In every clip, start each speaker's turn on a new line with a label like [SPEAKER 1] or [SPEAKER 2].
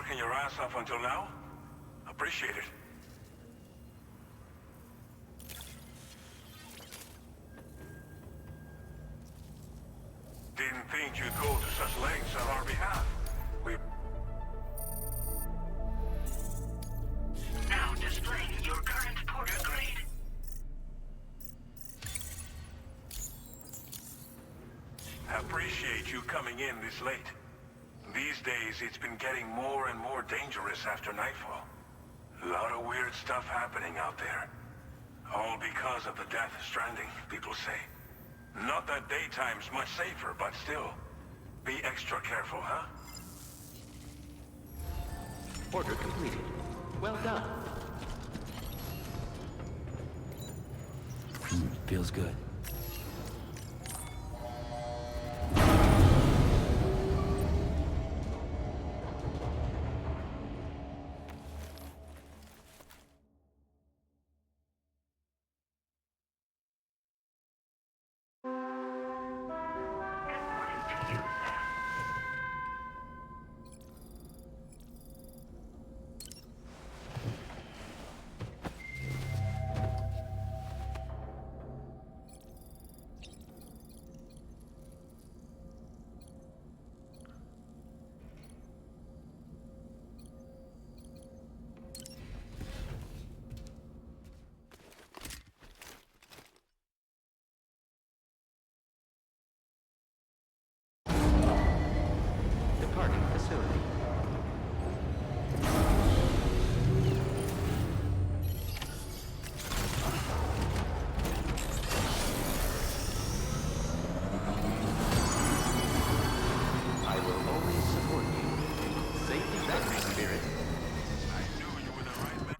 [SPEAKER 1] working your ass off until now? Appreciate it. Didn't think you'd go to such lengths on our behalf. We...
[SPEAKER 2] Now displaying your current porter grade.
[SPEAKER 1] Appreciate you coming in this late. These days, it's been getting more and more dangerous after nightfall. A lot of weird stuff happening out there. All because of the death of Stranding, people say. Not that daytime's much safer, but still. Be extra careful, huh?
[SPEAKER 3] Order completed. Well done. Feels good. Departing facility. I will always support you. Safety first, Spirit.
[SPEAKER 1] I knew you were the right man.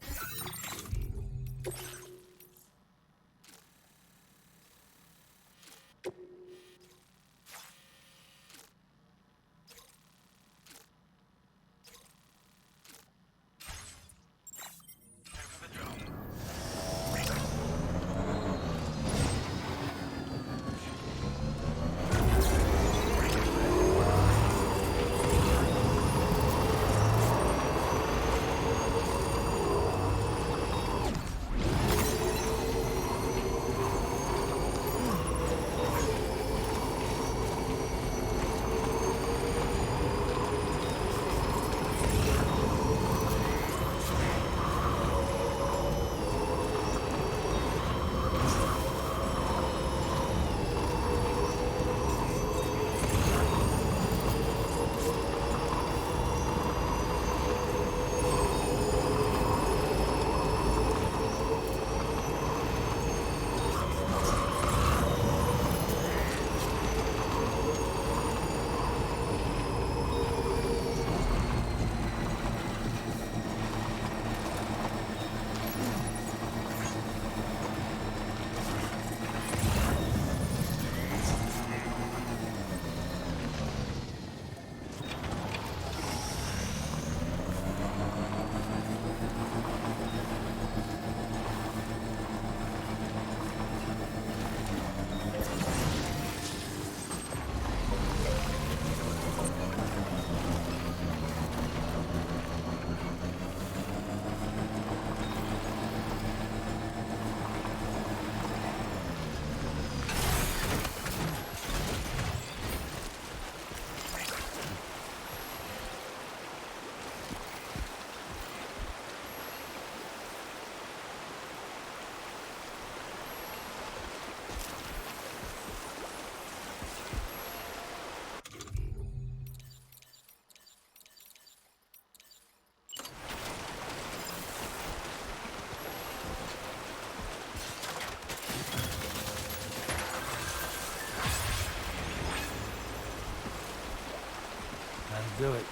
[SPEAKER 4] Let's do it.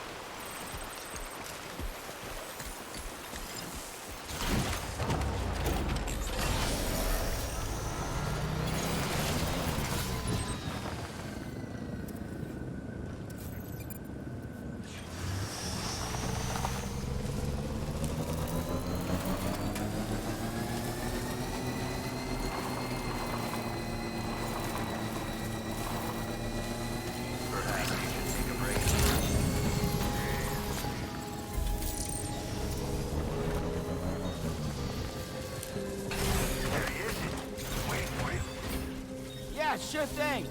[SPEAKER 3] Perhaps you should take a break.
[SPEAKER 4] sure thing.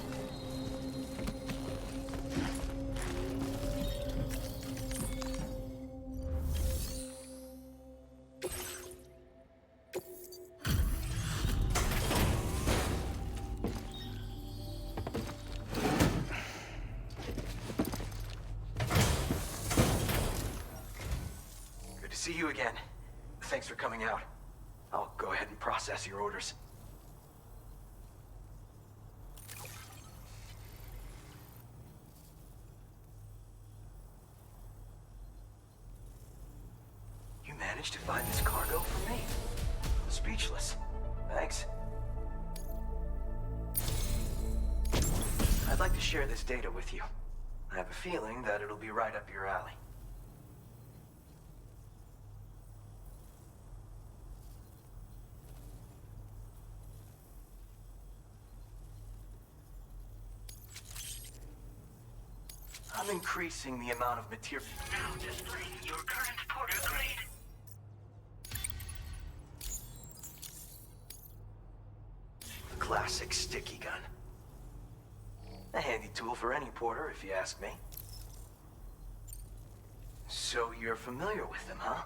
[SPEAKER 5] Good to see you again. Thanks for coming out. I'll go ahead and process your orders. You managed to find this cargo for me. Speechless. Thanks. I'd like to share this data with you. I have a feeling that it'll be right up your alley. I'm increasing the amount of material.
[SPEAKER 2] Now displaying your current porter grade.
[SPEAKER 5] Classic sticky gun. A handy tool for any porter, if you ask me. So you're familiar with them, huh?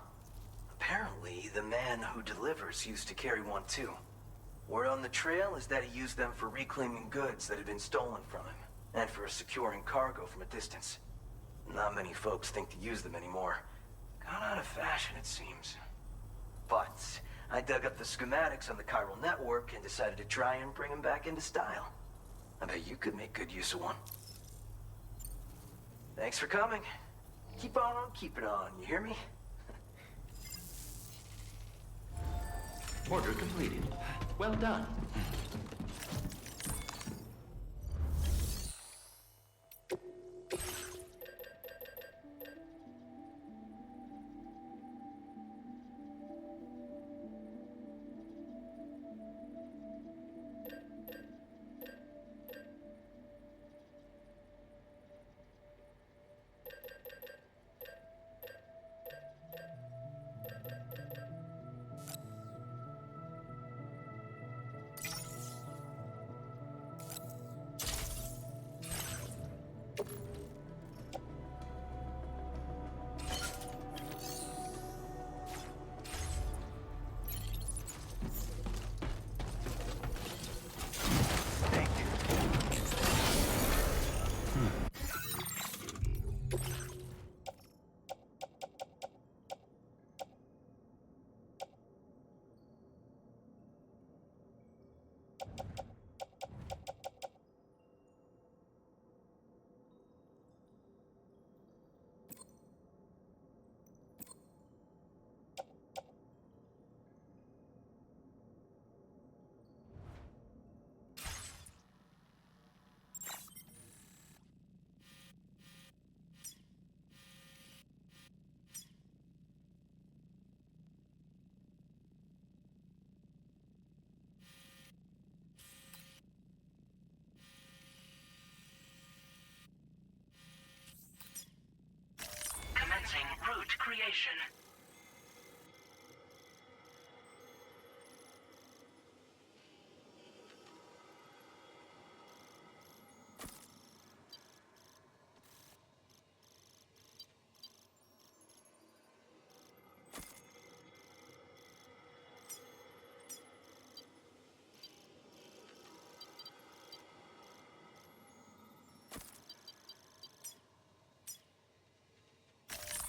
[SPEAKER 5] Apparently, the man who delivers used to carry one too. Word on the trail is that he used them for reclaiming goods that had been stolen from him, and for securing cargo from a distance. Not many folks think to use them anymore. Gone out of fashion, it seems. But I dug up the schematics on the chiral network and decided to try and bring them back into style. I bet you could make good use of one. Thanks for coming. Keep on keeping on, you hear me?
[SPEAKER 3] Order completed. Well done.
[SPEAKER 2] Commencing route creation.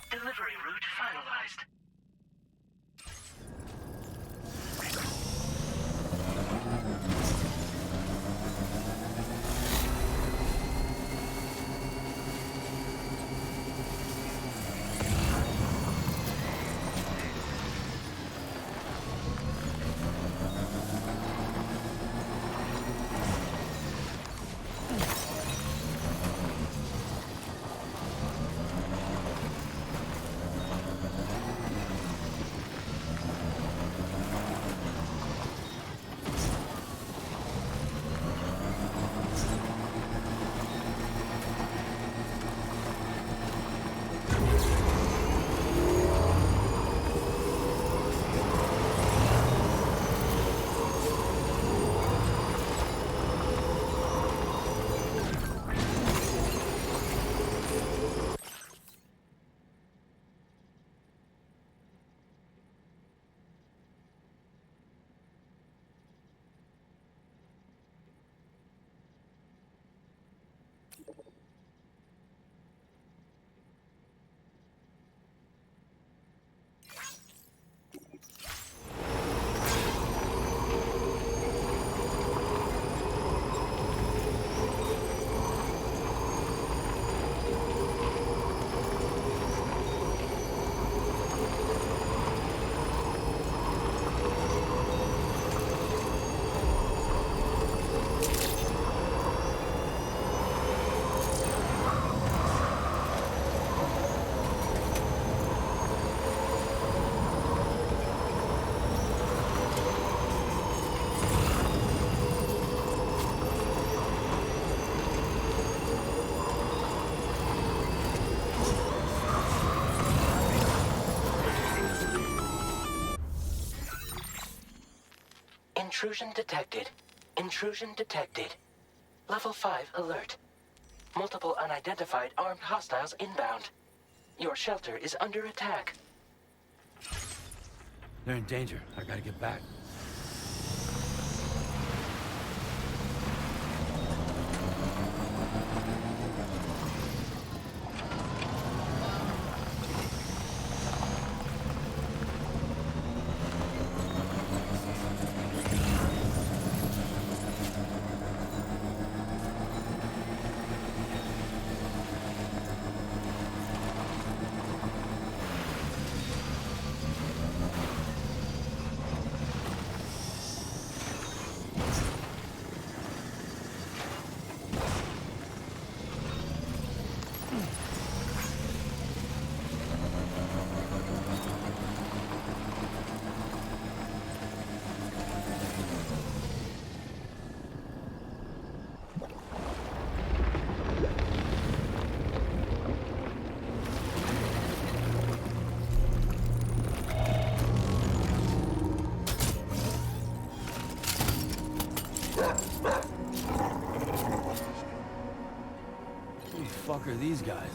[SPEAKER 2] Delivery route finalized. Intrusion detected. Intrusion detected. Level 5 alert. Multiple unidentified armed hostiles inbound. Your shelter is under attack.
[SPEAKER 4] They're in danger. I gotta get back. Who the fuck are these guys?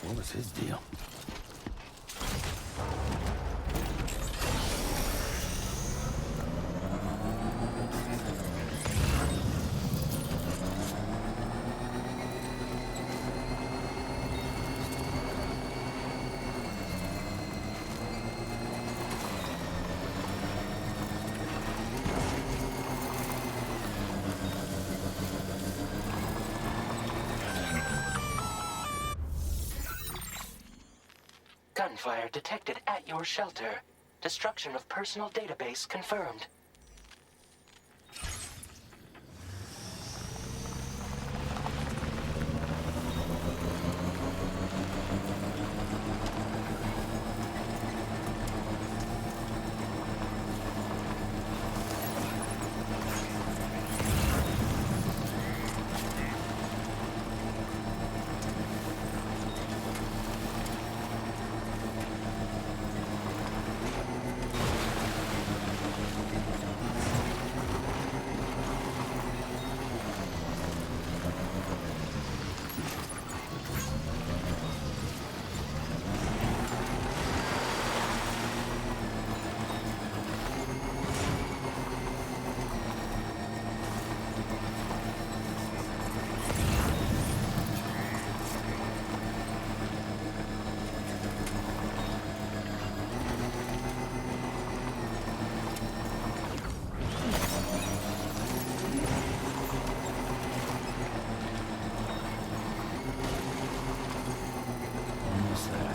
[SPEAKER 4] What was his deal?
[SPEAKER 2] Gunfire detected at your shelter. Destruction of personal database confirmed.
[SPEAKER 4] Almost there.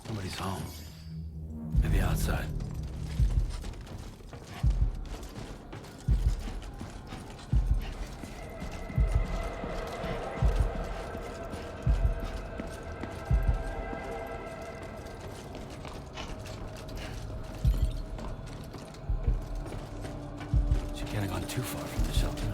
[SPEAKER 4] Somebody's home. Maybe outside. She can't have gone too far from the shelter.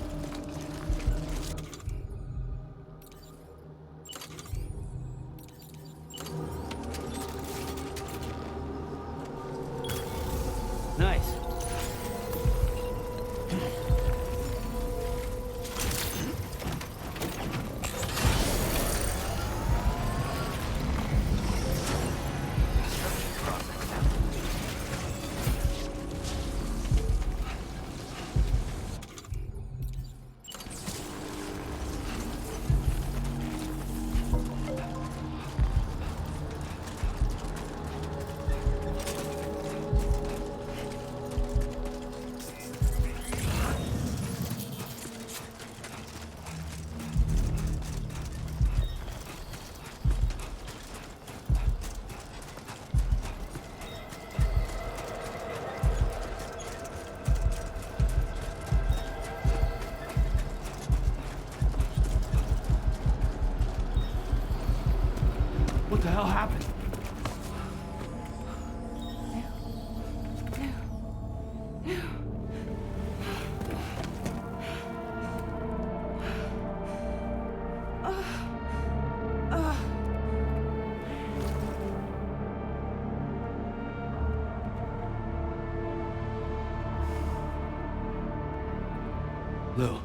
[SPEAKER 4] Lou.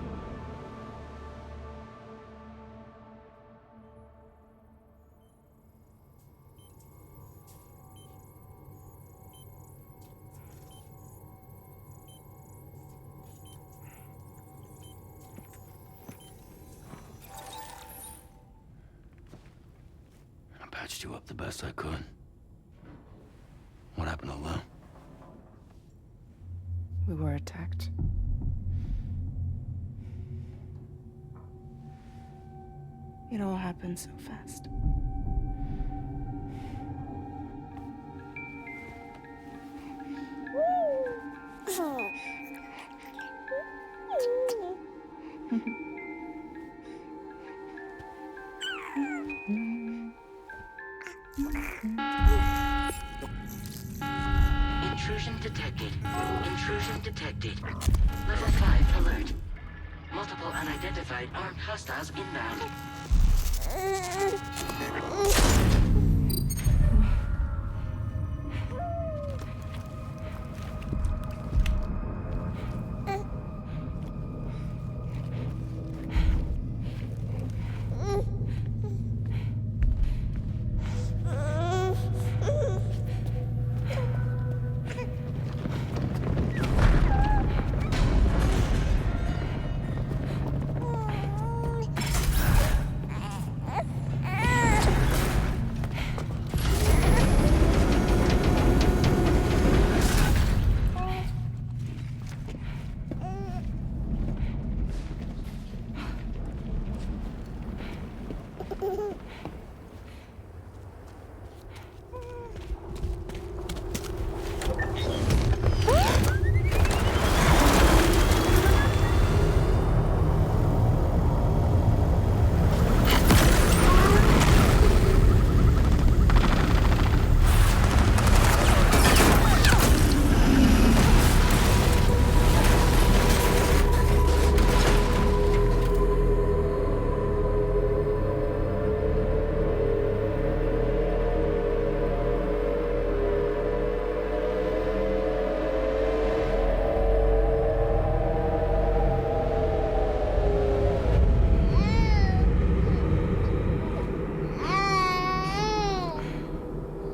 [SPEAKER 4] I patched you up the best I could. What happened to Lou?
[SPEAKER 6] We were attacked. It all happened so fast.
[SPEAKER 2] Intrusion detected. Intrusion detected. Level 5 alert. Multiple unidentified armed hostiles inbound.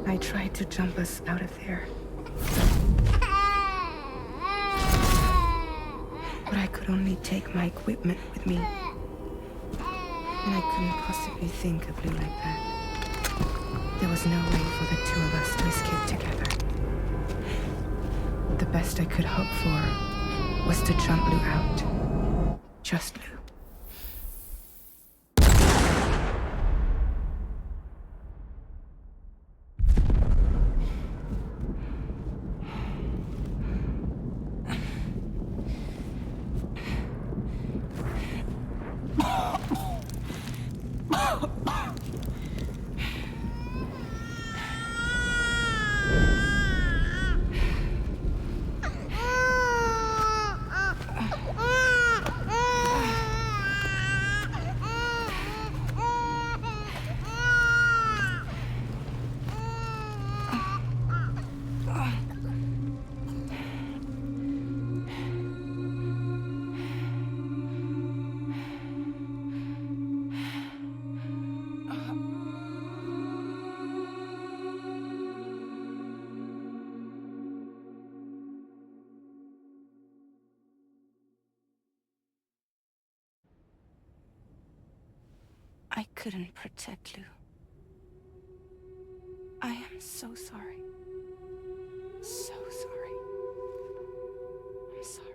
[SPEAKER 6] I tried to jump us out of there. But I could only take my equipment with me. And I couldn't possibly think of Lou like that. There was no way for the two of us to escape together. The best I could hope for was to jump Lou out. Just Lou. I couldn't protect Lou. I am so sorry. So sorry. I'm sorry.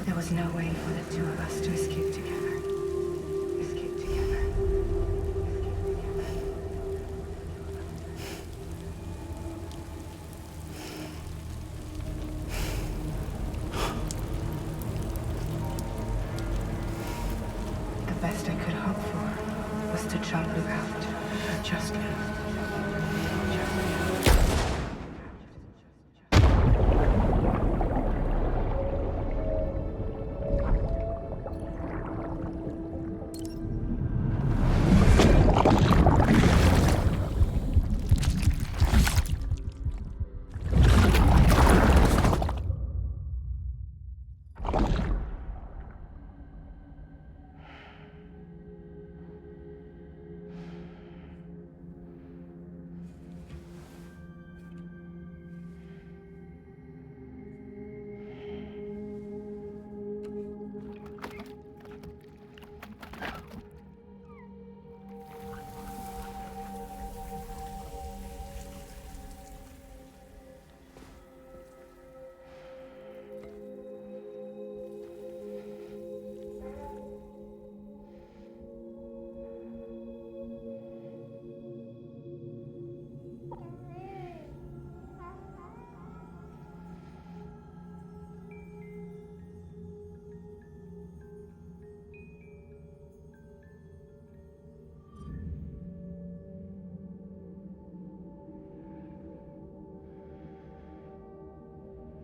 [SPEAKER 6] There was no way for the two of us to escape together. Escape together. The best I could hope for was to jump Lou out. Just Lou.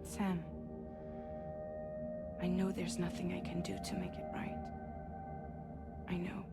[SPEAKER 6] Sam, I know there's nothing I can do to make it right. I know.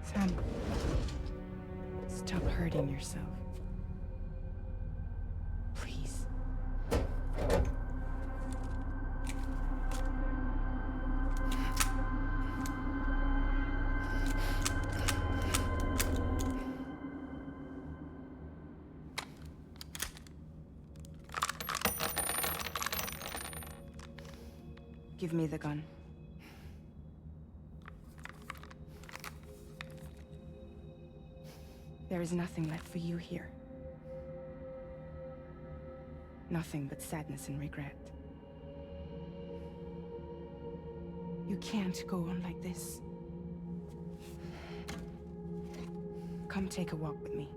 [SPEAKER 6] Sam, stop hurting yourself. Please. Give me the gun. There is nothing left for you here. Nothing but sadness and regret. You can't go on like this. Come take a walk with me.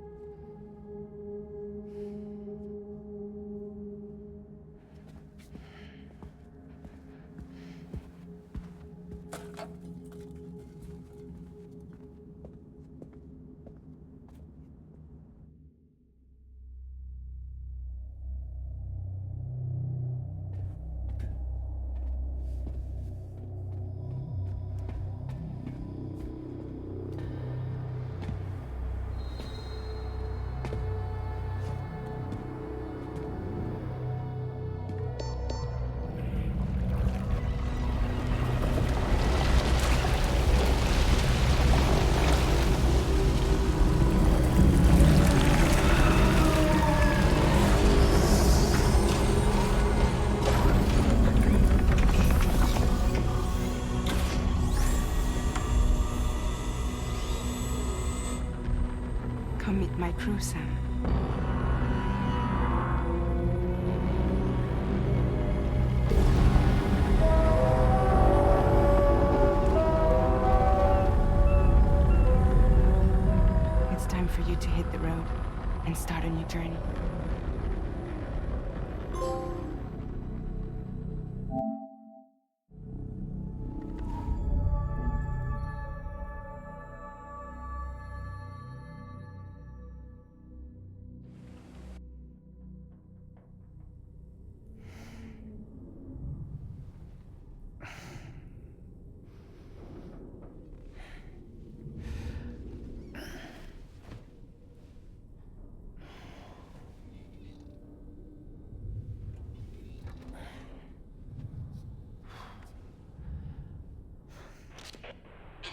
[SPEAKER 6] Come meet my crew, Sam. It's time for you to hit the road and start a new journey.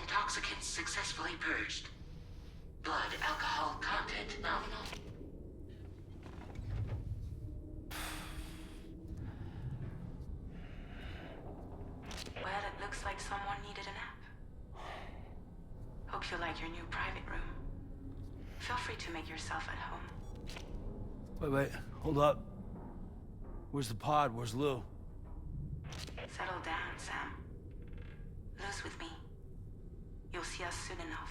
[SPEAKER 2] Intoxicants successfully purged. Blood alcohol content nominal.
[SPEAKER 6] Well, it looks like someone needed a nap. Hope you like your new private room. Feel free to make yourself at home.
[SPEAKER 4] Wait, hold up. Where's the pod? Where's Lou?
[SPEAKER 6] Settle down, Sam. Lou's with me. You'll see us soon enough.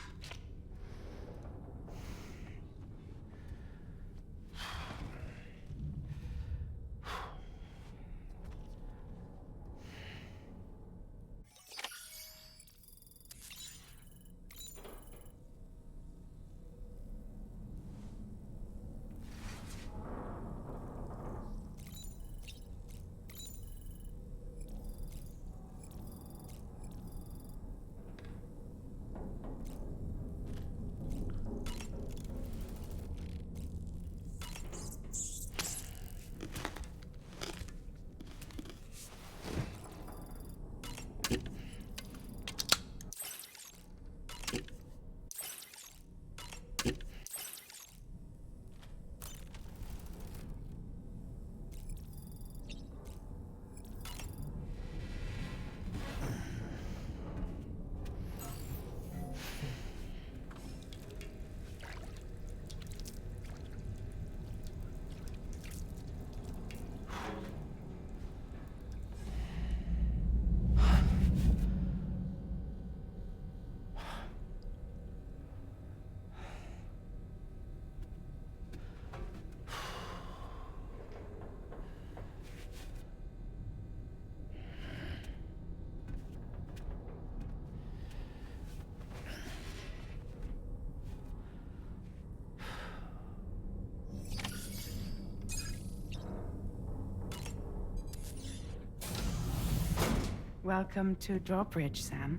[SPEAKER 6] Welcome to Drawbridge, Sam.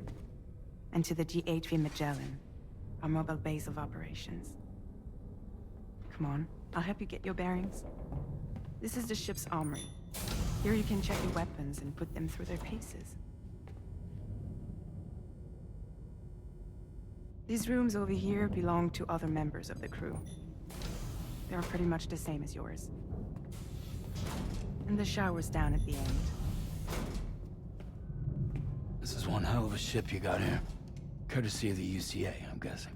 [SPEAKER 6] And to the GHV Magellan, our mobile base of operations. Come on, I'll help you get your bearings. This is the ship's armory. Here you can check your weapons and put them through their paces. These rooms over here belong to other members of the crew. They're pretty much the same as yours. And the shower's down at the end.
[SPEAKER 4] This is one hell of a ship you got here. Courtesy of the UCA, I'm guessing.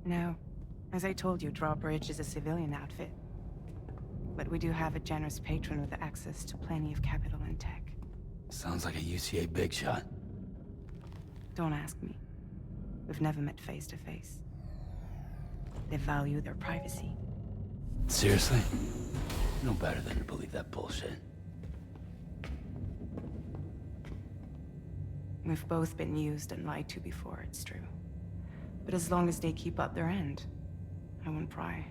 [SPEAKER 6] No. As I told you, Drawbridge is a civilian outfit. But we do have a generous patron with access to plenty of capital and tech.
[SPEAKER 4] Sounds like a UCA big shot.
[SPEAKER 6] Don't ask me. We've never met face to face. They value their privacy.
[SPEAKER 4] Seriously? No better than to believe that bullshit.
[SPEAKER 6] We've both been used and lied to before, it's true. But as long as they keep up their end, I won't pry.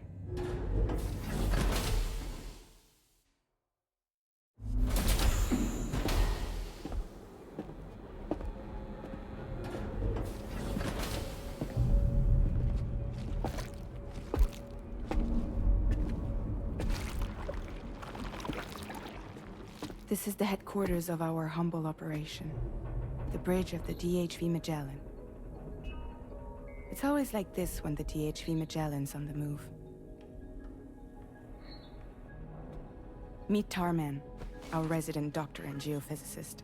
[SPEAKER 6] This is the headquarters of our humble operation. The bridge of the DHV Magellan. It's always like this when the DHV Magellan's on the move. Meet Tarman, our resident doctor and geophysicist.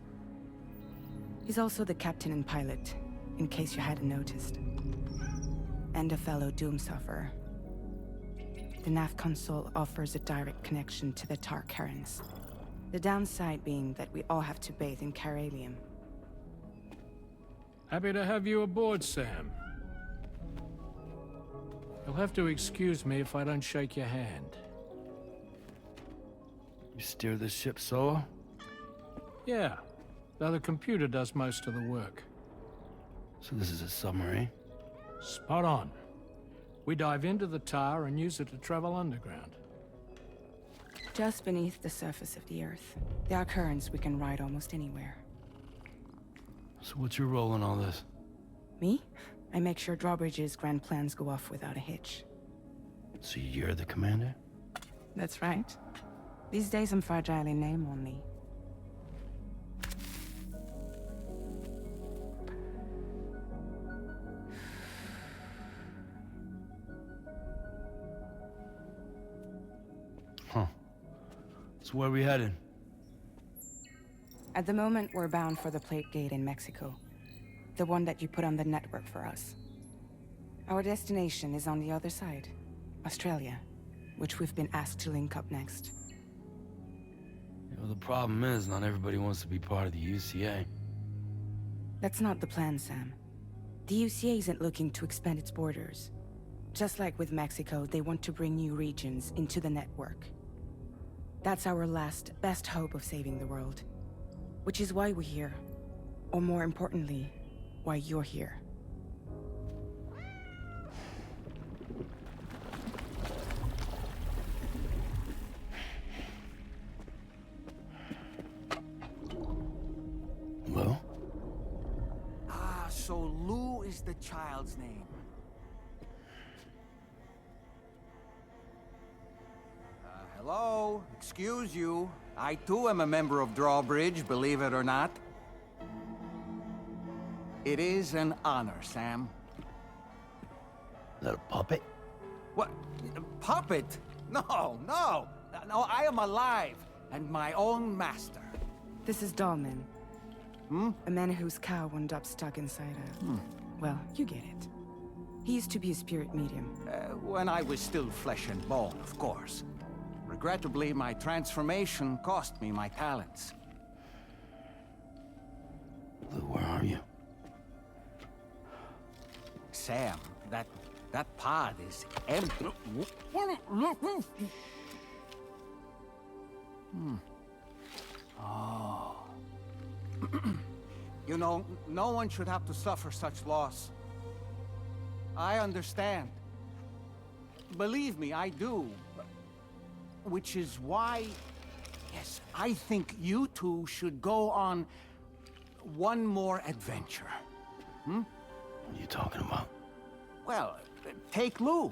[SPEAKER 6] He's also the captain and pilot, in case you hadn't noticed. And a fellow doom sufferer. The nav console offers a direct connection to the Tar currents. The downside being that we all have to bathe in Caralium.
[SPEAKER 7] Happy to have you aboard, Sam. You'll have to excuse me if I don't shake your hand.
[SPEAKER 4] You steer this ship solo?
[SPEAKER 7] Yeah, though the computer does most of the work.
[SPEAKER 4] So this is a submarine?
[SPEAKER 7] Spot on. We dive into the Tar and use it to travel underground.
[SPEAKER 6] Just beneath the surface of the Earth, there are currents we can ride almost anywhere.
[SPEAKER 4] So what's your role in all this?
[SPEAKER 6] Me? I make sure Drawbridge's grand plans go off without a hitch.
[SPEAKER 4] So you're the commander?
[SPEAKER 6] That's right. These days I'm fragile in name only.
[SPEAKER 4] Huh. So where are we headed?
[SPEAKER 6] At the moment, we're bound for the Plate Gate in Mexico. The one that you put on the network for us. Our destination is on the other side, Australia, which we've been asked to link up next.
[SPEAKER 4] You know, the problem is, not everybody wants to be part of the UCA.
[SPEAKER 6] That's not the plan, Sam. The UCA isn't looking to expand its borders. Just like with Mexico, they want to bring new regions into the network. That's our last, best hope of saving the world. Which is why we're here. Or more importantly, why you're here.
[SPEAKER 4] Well?
[SPEAKER 8] Ah, so Lou is the child's name. Hello? Excuse you. I too am a member of Drawbridge, believe it or not. It is an honor, Sam.
[SPEAKER 4] Is that a puppet?
[SPEAKER 8] What? A puppet? No, no! No, I am alive, and my own master.
[SPEAKER 6] This is Dahlman. A man whose cow wound up stuck inside a... Well, you get it. He used to be a spirit medium.
[SPEAKER 8] When I was still flesh and bone, of course. Regrettably, my transformation cost me my talents.
[SPEAKER 4] Lou, where are you?
[SPEAKER 8] Sam, that pod is empty. Oh. You know, no one should have to suffer such loss. I understand. Believe me, I do. Which is why, yes, I think you two should go on one more adventure.
[SPEAKER 4] What are you talking about?
[SPEAKER 8] Well, take Lou.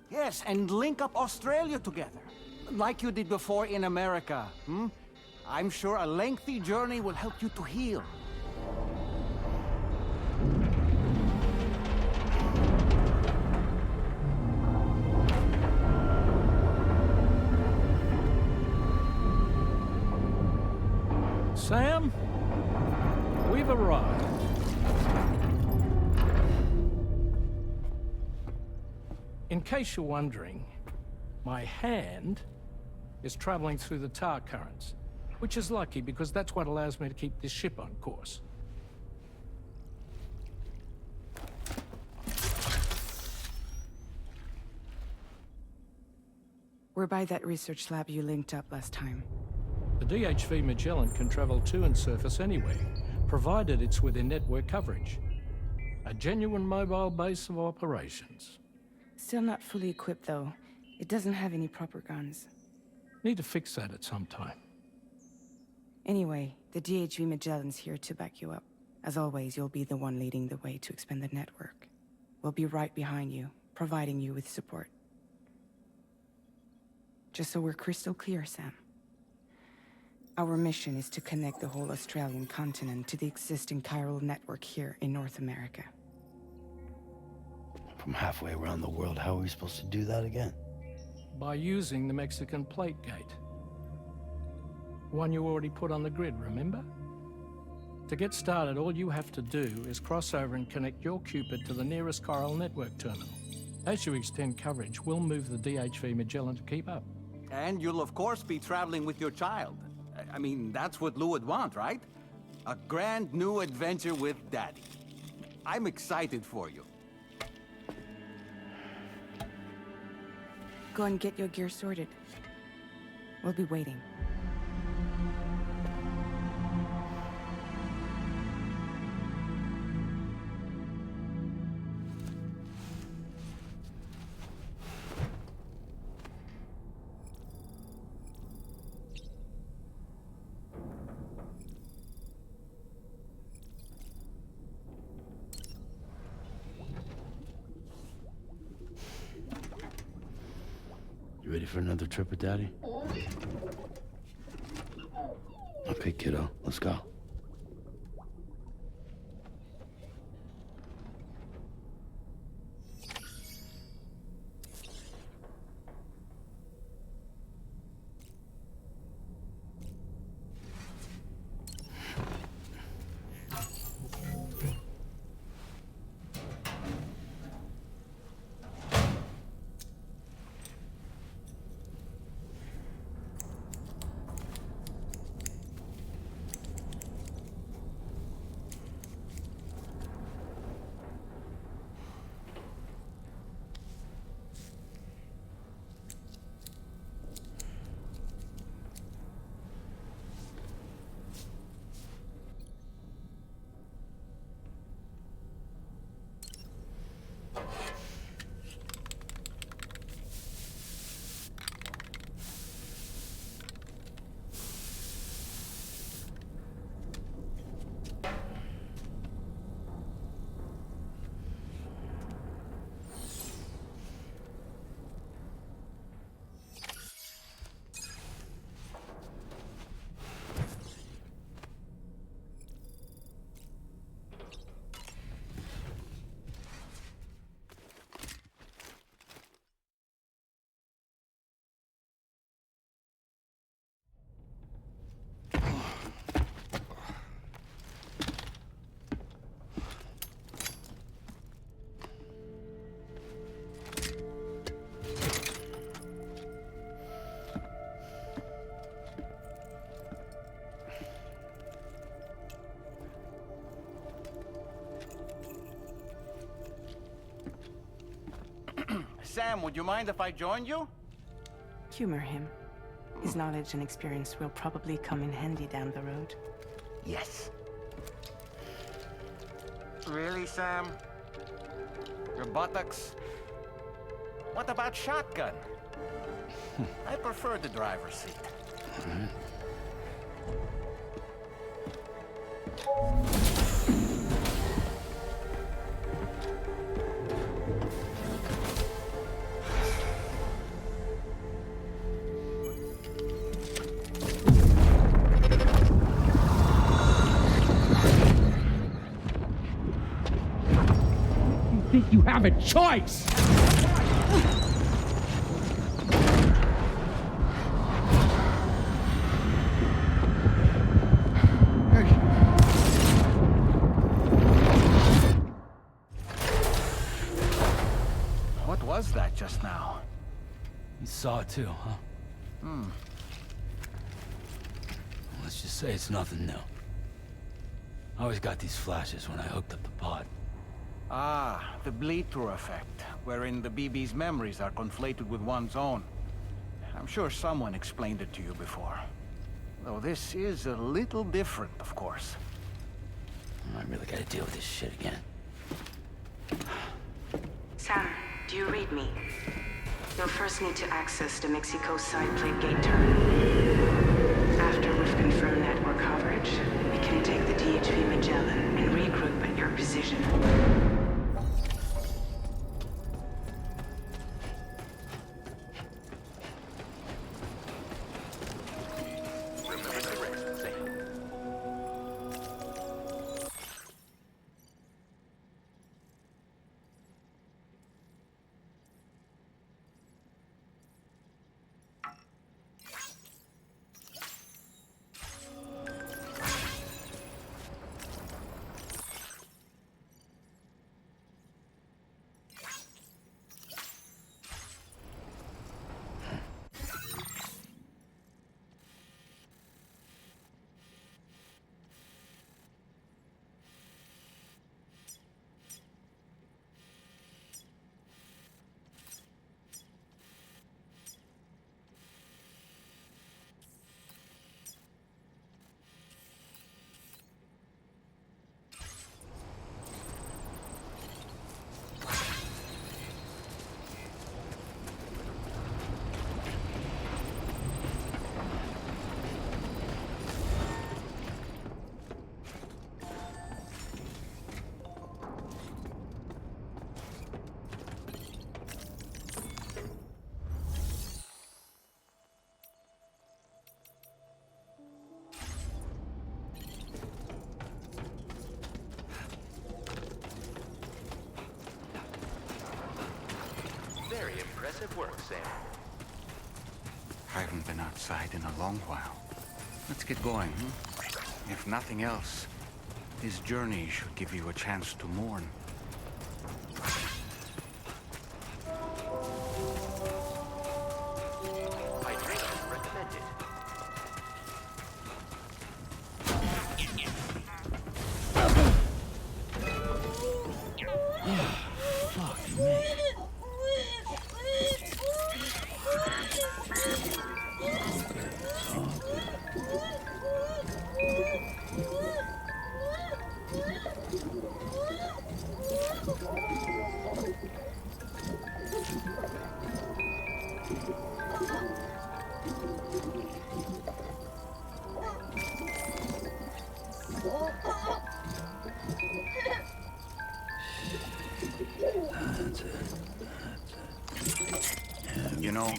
[SPEAKER 8] Yes, and link up Australia together. Like you did before in America. I'm sure a lengthy journey will help you to heal.
[SPEAKER 7] Sam? We've arrived. In case you're wondering, my hand is traveling through the tar currents, which is lucky because that's what allows me to keep this ship on course.
[SPEAKER 6] We're by that research lab you linked up last time.
[SPEAKER 7] The DHV Magellan can travel to and surface anywhere, provided it's within network coverage. A genuine mobile base of operations.
[SPEAKER 6] Still not fully equipped, though. It doesn't have any proper guns.
[SPEAKER 7] Need to fix that at some time.
[SPEAKER 6] Anyway, the DHV Magellan's here to back you up. As always, you'll be the one leading the way to expand the network. We'll be right behind you, providing you with support. Just so we're crystal clear, Sam. Our mission is to connect the whole Australian continent to the existing chiral network here in North America.
[SPEAKER 4] From halfway around the world, how are we supposed to do that again?
[SPEAKER 7] By using the Mexican plate gate. One you already put on the grid, remember? To get started, all you have to do is cross over and connect your Cupid to the nearest chiral network terminal. As you extend coverage, we'll move the DHV Magellan to keep up.
[SPEAKER 8] And you'll of course be traveling with your child. I mean, that's what Lou would want, right? A grand new adventure with Daddy. I'm excited for you.
[SPEAKER 6] Go and get your gear sorted. We'll be waiting.
[SPEAKER 4] You ready for another trip with Daddy? Okay, kiddo, let's go.
[SPEAKER 8] Sam, would you mind if I joined you?
[SPEAKER 6] Humor him. His knowledge and experience will probably come in handy down the road.
[SPEAKER 8] Yes. Really, Sam? Your buttocks? What about shotgun? I prefer the driver's seat.
[SPEAKER 7] Think you have a choice?
[SPEAKER 4] saw it too, huh? Let's just say it's nothing new. I always got these flashes when I hooked up the pod.
[SPEAKER 8] Ah, the bleed-through effect, wherein the BB's memories are conflated with one's own. I'm sure someone explained it to you before. Though this is a little different, of course.
[SPEAKER 4] I really gotta deal with this shit again.
[SPEAKER 9] Sam, do you read me? You'll first need to access the Mexico side plate gate terminal. After we've confirmed network coverage, we can take the DHV Magellan and regroup at your position.
[SPEAKER 3] Very impressive work, Sam.
[SPEAKER 10] I haven't been outside in a long while. Let's get going, hmm? If nothing else, this journey should give you a chance to mourn.
[SPEAKER 3] Hydration recommended.
[SPEAKER 4] Fuck me.
[SPEAKER 10] You know,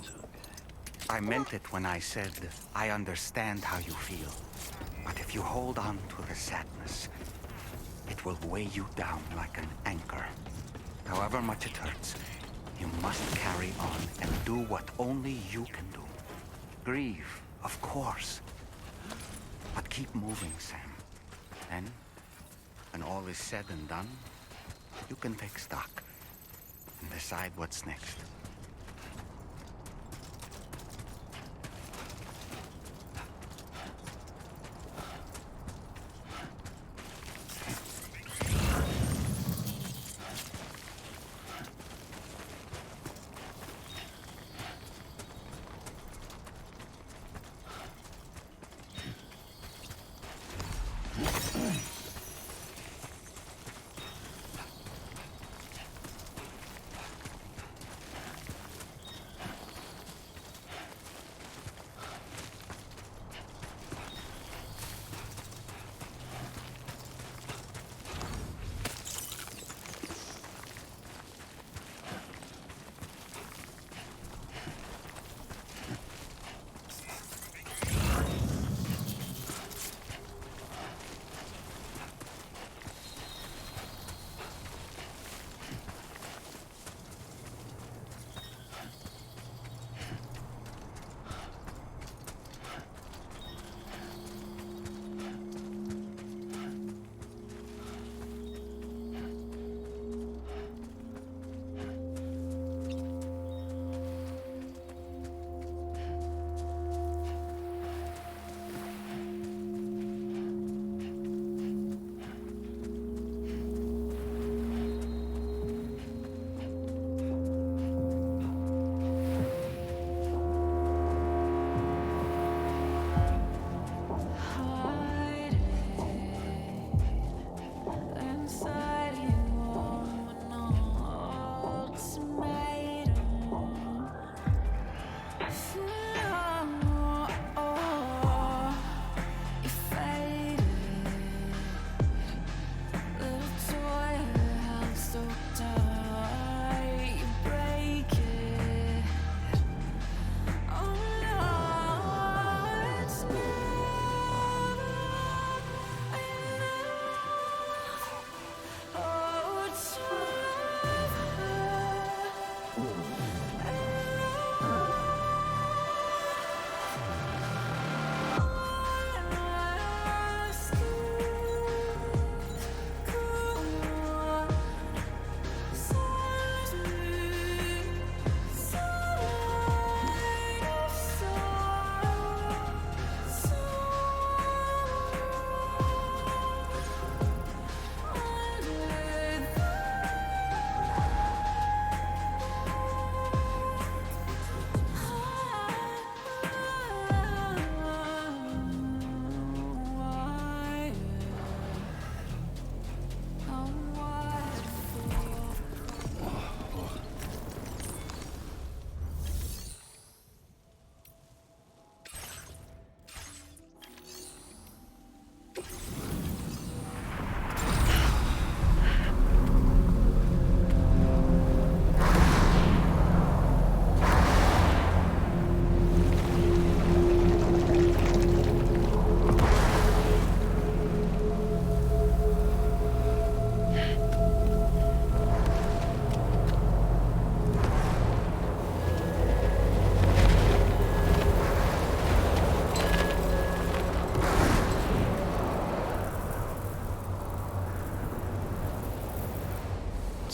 [SPEAKER 10] I meant it when I said I understand how you feel. But if you hold on to the sadness, it will weigh you down like an anchor. However much it hurts, you must carry on and do what only you can do. Grieve, of course. But keep moving, Sam. Then, when all is said and done, you can take stock and decide what's next.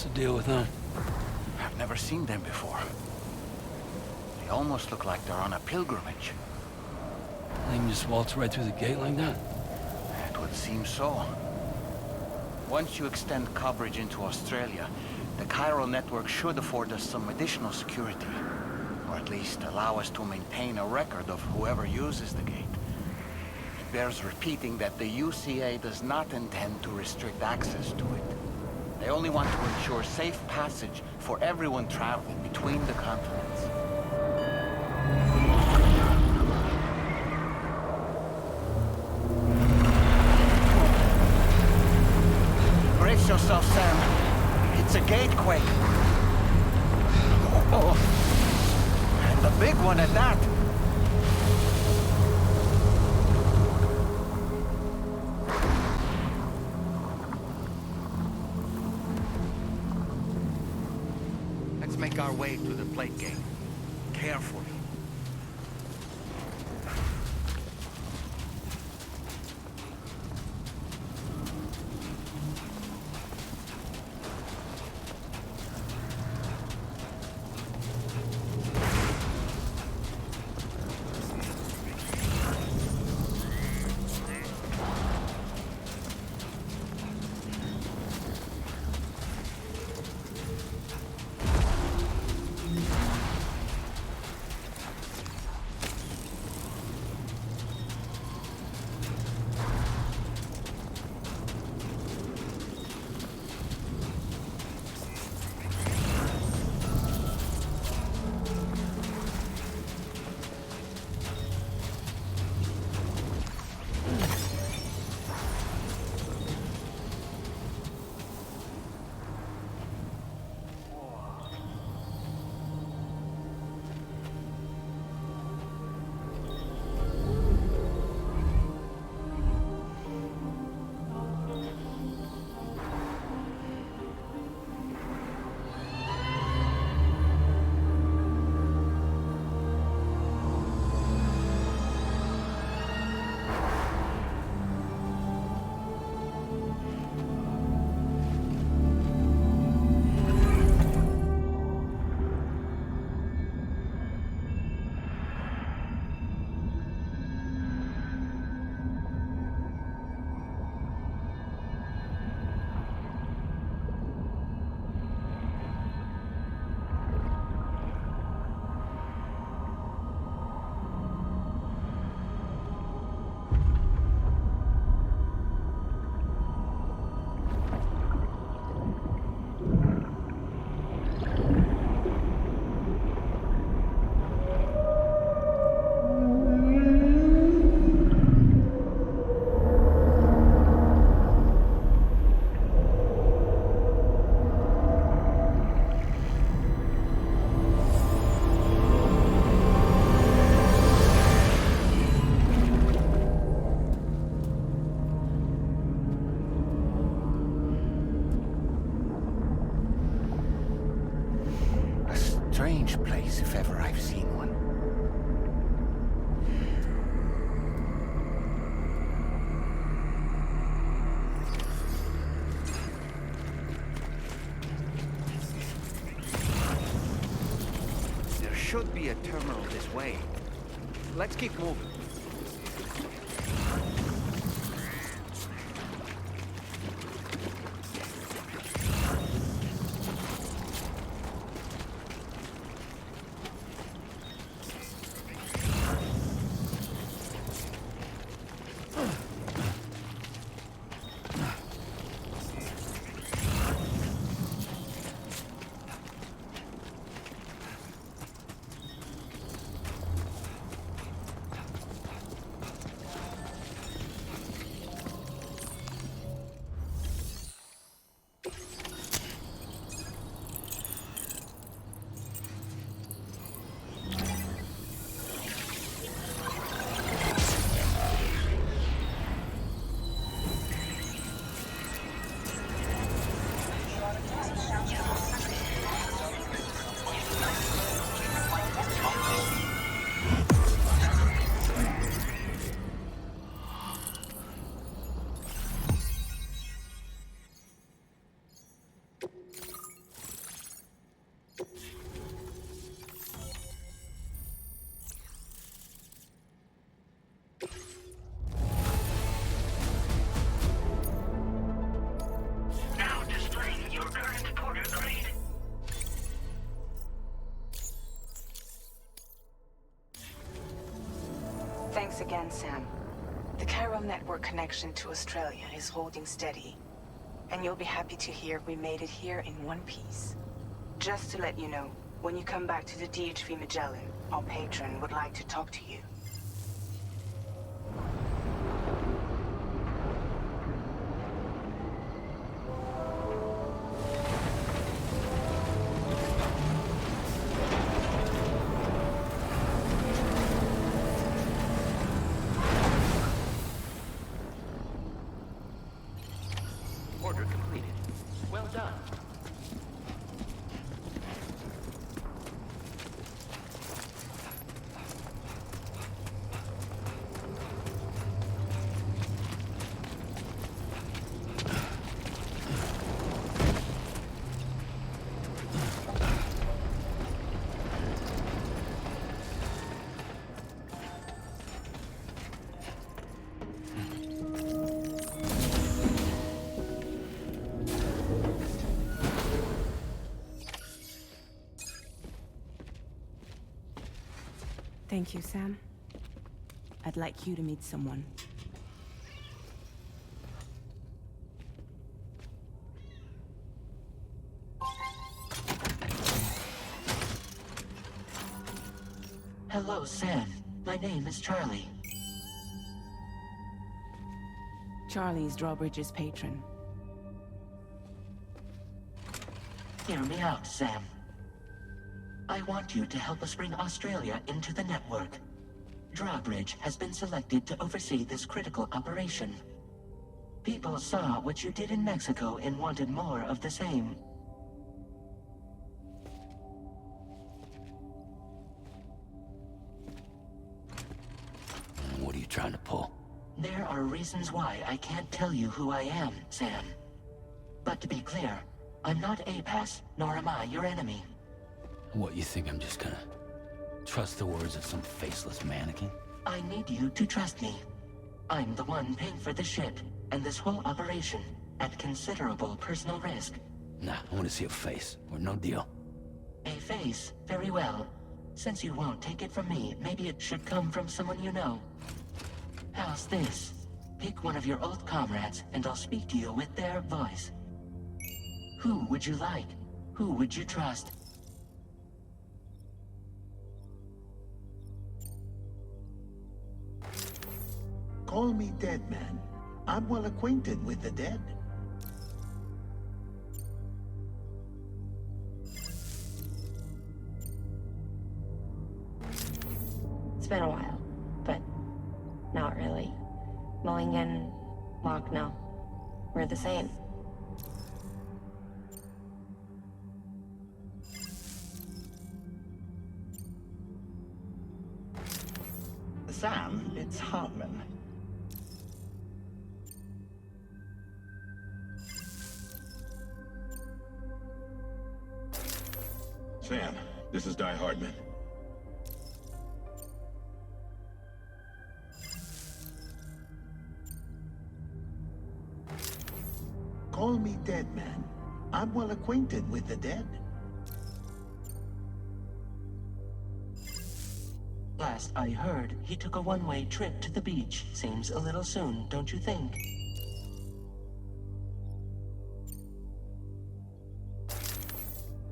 [SPEAKER 4] What's the deal with them?
[SPEAKER 10] I've never seen them before. They almost look like they're on a pilgrimage.
[SPEAKER 4] They can just waltz right through the gate like that?
[SPEAKER 10] It would seem so. Once you extend coverage into Australia, the chiral network should afford us some additional security. Or at least allow us to maintain a record of whoever uses the gate. It bears repeating that the UCA does not intend to restrict access to it. They only want to ensure safe passage for everyone traveling between the continents. Brace yourself, Sam. It's a gatequake. Oh. And a big one at that. Let's make our way to the plate gate. Carefully. Strange place, if ever I've seen one. There should be a terminal this way. Let's keep moving.
[SPEAKER 6] again, Sam. The Chiral network connection to Australia is holding steady. And you'll be happy to hear we made it here in one piece. Just to let you know, when you come back to the DHV Magellan, our patron would like to talk to you.
[SPEAKER 3] Order completed. Well done.
[SPEAKER 6] Thank you, Sam. I'd like you to meet someone.
[SPEAKER 2] Hello, Sam. My name is Charlie.
[SPEAKER 6] Charlie's Drawbridge's patron.
[SPEAKER 2] Hear me out, Sam. I want you to help us bring Australia into the network. Drawbridge has been selected to oversee this critical operation. People saw what you did in Mexico and wanted more of the same.
[SPEAKER 4] What are you trying to pull?
[SPEAKER 2] There are reasons why I can't tell you who I am, Sam. But to be clear, I'm not APAS, nor am I your enemy.
[SPEAKER 4] What, you think I'm just gonna trust the words of some faceless mannequin?
[SPEAKER 2] I need you to trust me. I'm the one paying for the ship and this whole operation at considerable personal risk.
[SPEAKER 4] Nah, I want to see a face, or no deal.
[SPEAKER 2] A face? Very well. Since you won't take it from me, maybe it should come from someone you know. How's this? Pick one of your old comrades, and I'll speak to you with their voice. Who would you like? Who would you trust?
[SPEAKER 11] Call me dead man. I'm well acquainted with the dead.
[SPEAKER 12] It's been a while, but not really. Mulligan, Locke, no. We're the same.
[SPEAKER 11] Sam, it's Hartman.
[SPEAKER 1] Sam, this is Di Hardman.
[SPEAKER 11] Call me dead man. I'm well acquainted with the dead.
[SPEAKER 2] Last I heard, he took a one-way trip to the beach. Seems a little soon, don't you think?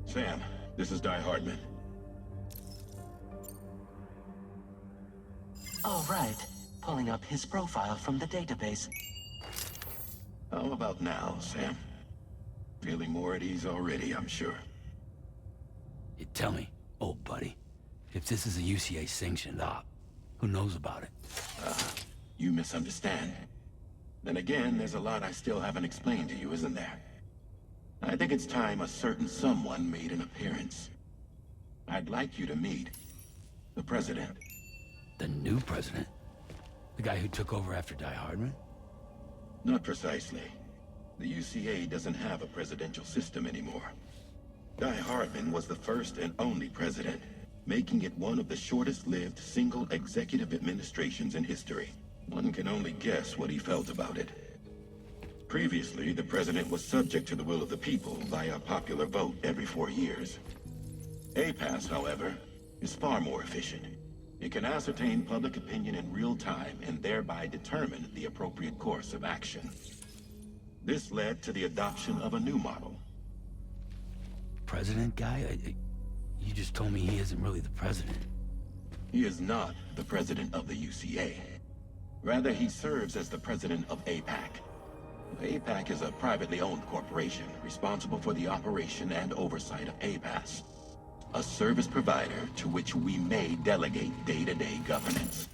[SPEAKER 1] Sam, this is Di Hardman.
[SPEAKER 2] All right. Pulling up his profile from the database.
[SPEAKER 1] How about now, Sam? Feeling more at ease already, I'm sure.
[SPEAKER 4] You tell me, old buddy, if this is a UCA-sanctioned op, who knows about it?
[SPEAKER 1] You misunderstand. Then again, there's a lot I still haven't explained to you, isn't there? I think it's time a certain someone made an appearance. I'd like you to meet the President.
[SPEAKER 4] The new president? The guy who took over after Di Hardman?
[SPEAKER 1] Not precisely. The UCA doesn't have a presidential system anymore. Di Hardman was the first and only president, making it one of the shortest-lived single executive administrations in history. One can only guess what he felt about it. Previously, the president was subject to the will of the people via a popular vote every 4 years. APAS, however, is far more efficient.
[SPEAKER 13] It can ascertain public opinion in real time and thereby determine the appropriate course of action. This led to the adoption of a new model.
[SPEAKER 4] President guy? You just told me he isn't really the president.
[SPEAKER 13] He is not the president of the UCA. Rather, he serves as the president of APAC. APAC is a privately owned corporation responsible for the operation and oversight of APAS, a service provider to which we may delegate day-to-day governance.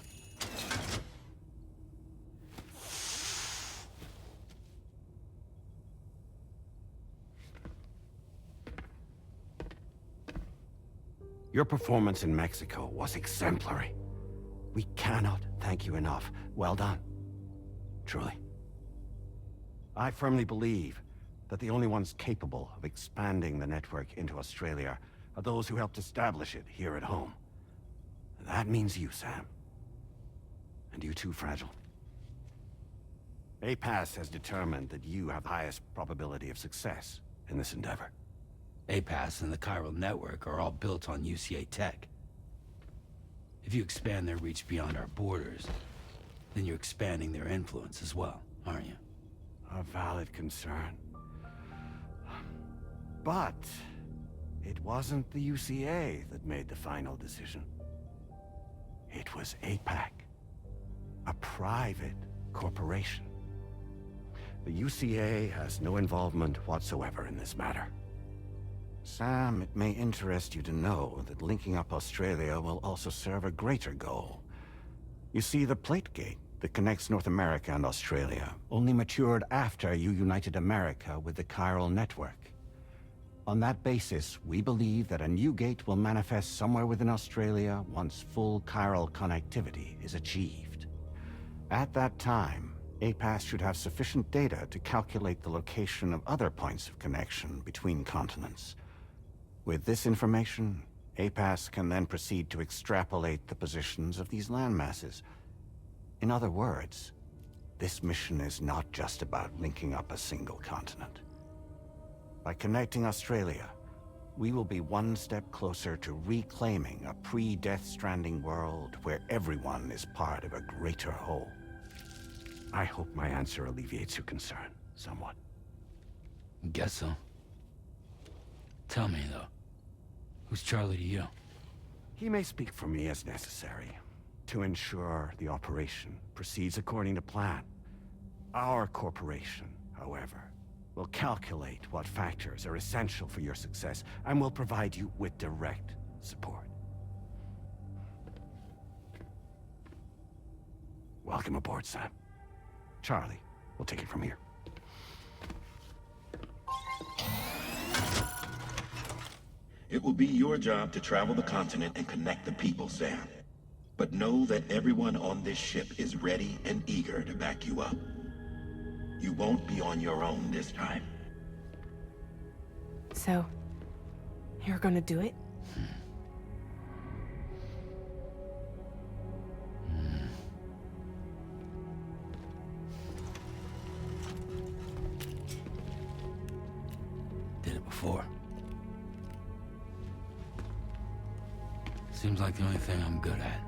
[SPEAKER 10] Your performance in Mexico was exemplary. We cannot thank you enough. Well done. Truly. I firmly believe that the only ones capable of expanding the network into Australia are those who helped establish it here at home. That means you, Sam. And you too, Fragile. APAS has determined that you have the highest probability of success in this endeavor.
[SPEAKER 4] APAS and the chiral network are all built on UCA tech. If you expand their reach beyond our borders, then you're expanding their influence as well, aren't you?
[SPEAKER 10] A valid concern. But it wasn't the UCA that made the final decision. It was APAC, a private corporation. The UCA has no involvement whatsoever in this matter. Sam, it may interest you to know that linking up Australia will also serve a greater goal. You see, the plate gate that connects North America and Australia only matured after you united America with the chiral network. On that basis, we believe that a new gate will manifest somewhere within Australia once full chiral connectivity is achieved. At that time, APAS should have sufficient data to calculate the location of other points of connection between continents. With this information, APAS can then proceed to extrapolate the positions of these landmasses. In other words, this mission is not just about linking up a single continent. By connecting Australia, we will be one step closer to reclaiming a pre-Death Stranding world where everyone is part of a greater whole. I hope my answer alleviates your concern somewhat.
[SPEAKER 4] Guess so. Tell me, though. Who's Charlie to you?
[SPEAKER 10] He may speak for me as necessary to ensure the operation proceeds according to plan. Our corporation, however, will calculate what factors are essential for your success and will provide you with direct support. Welcome aboard, Sam. Charlie, we'll take it from here.
[SPEAKER 13] It will be your job to travel the continent and connect the people, Sam. But know that everyone on this ship is ready and eager to back you up. You won't be on your own this time.
[SPEAKER 6] So, you're gonna do it?
[SPEAKER 4] Did it before. Seems like the only thing I'm good at.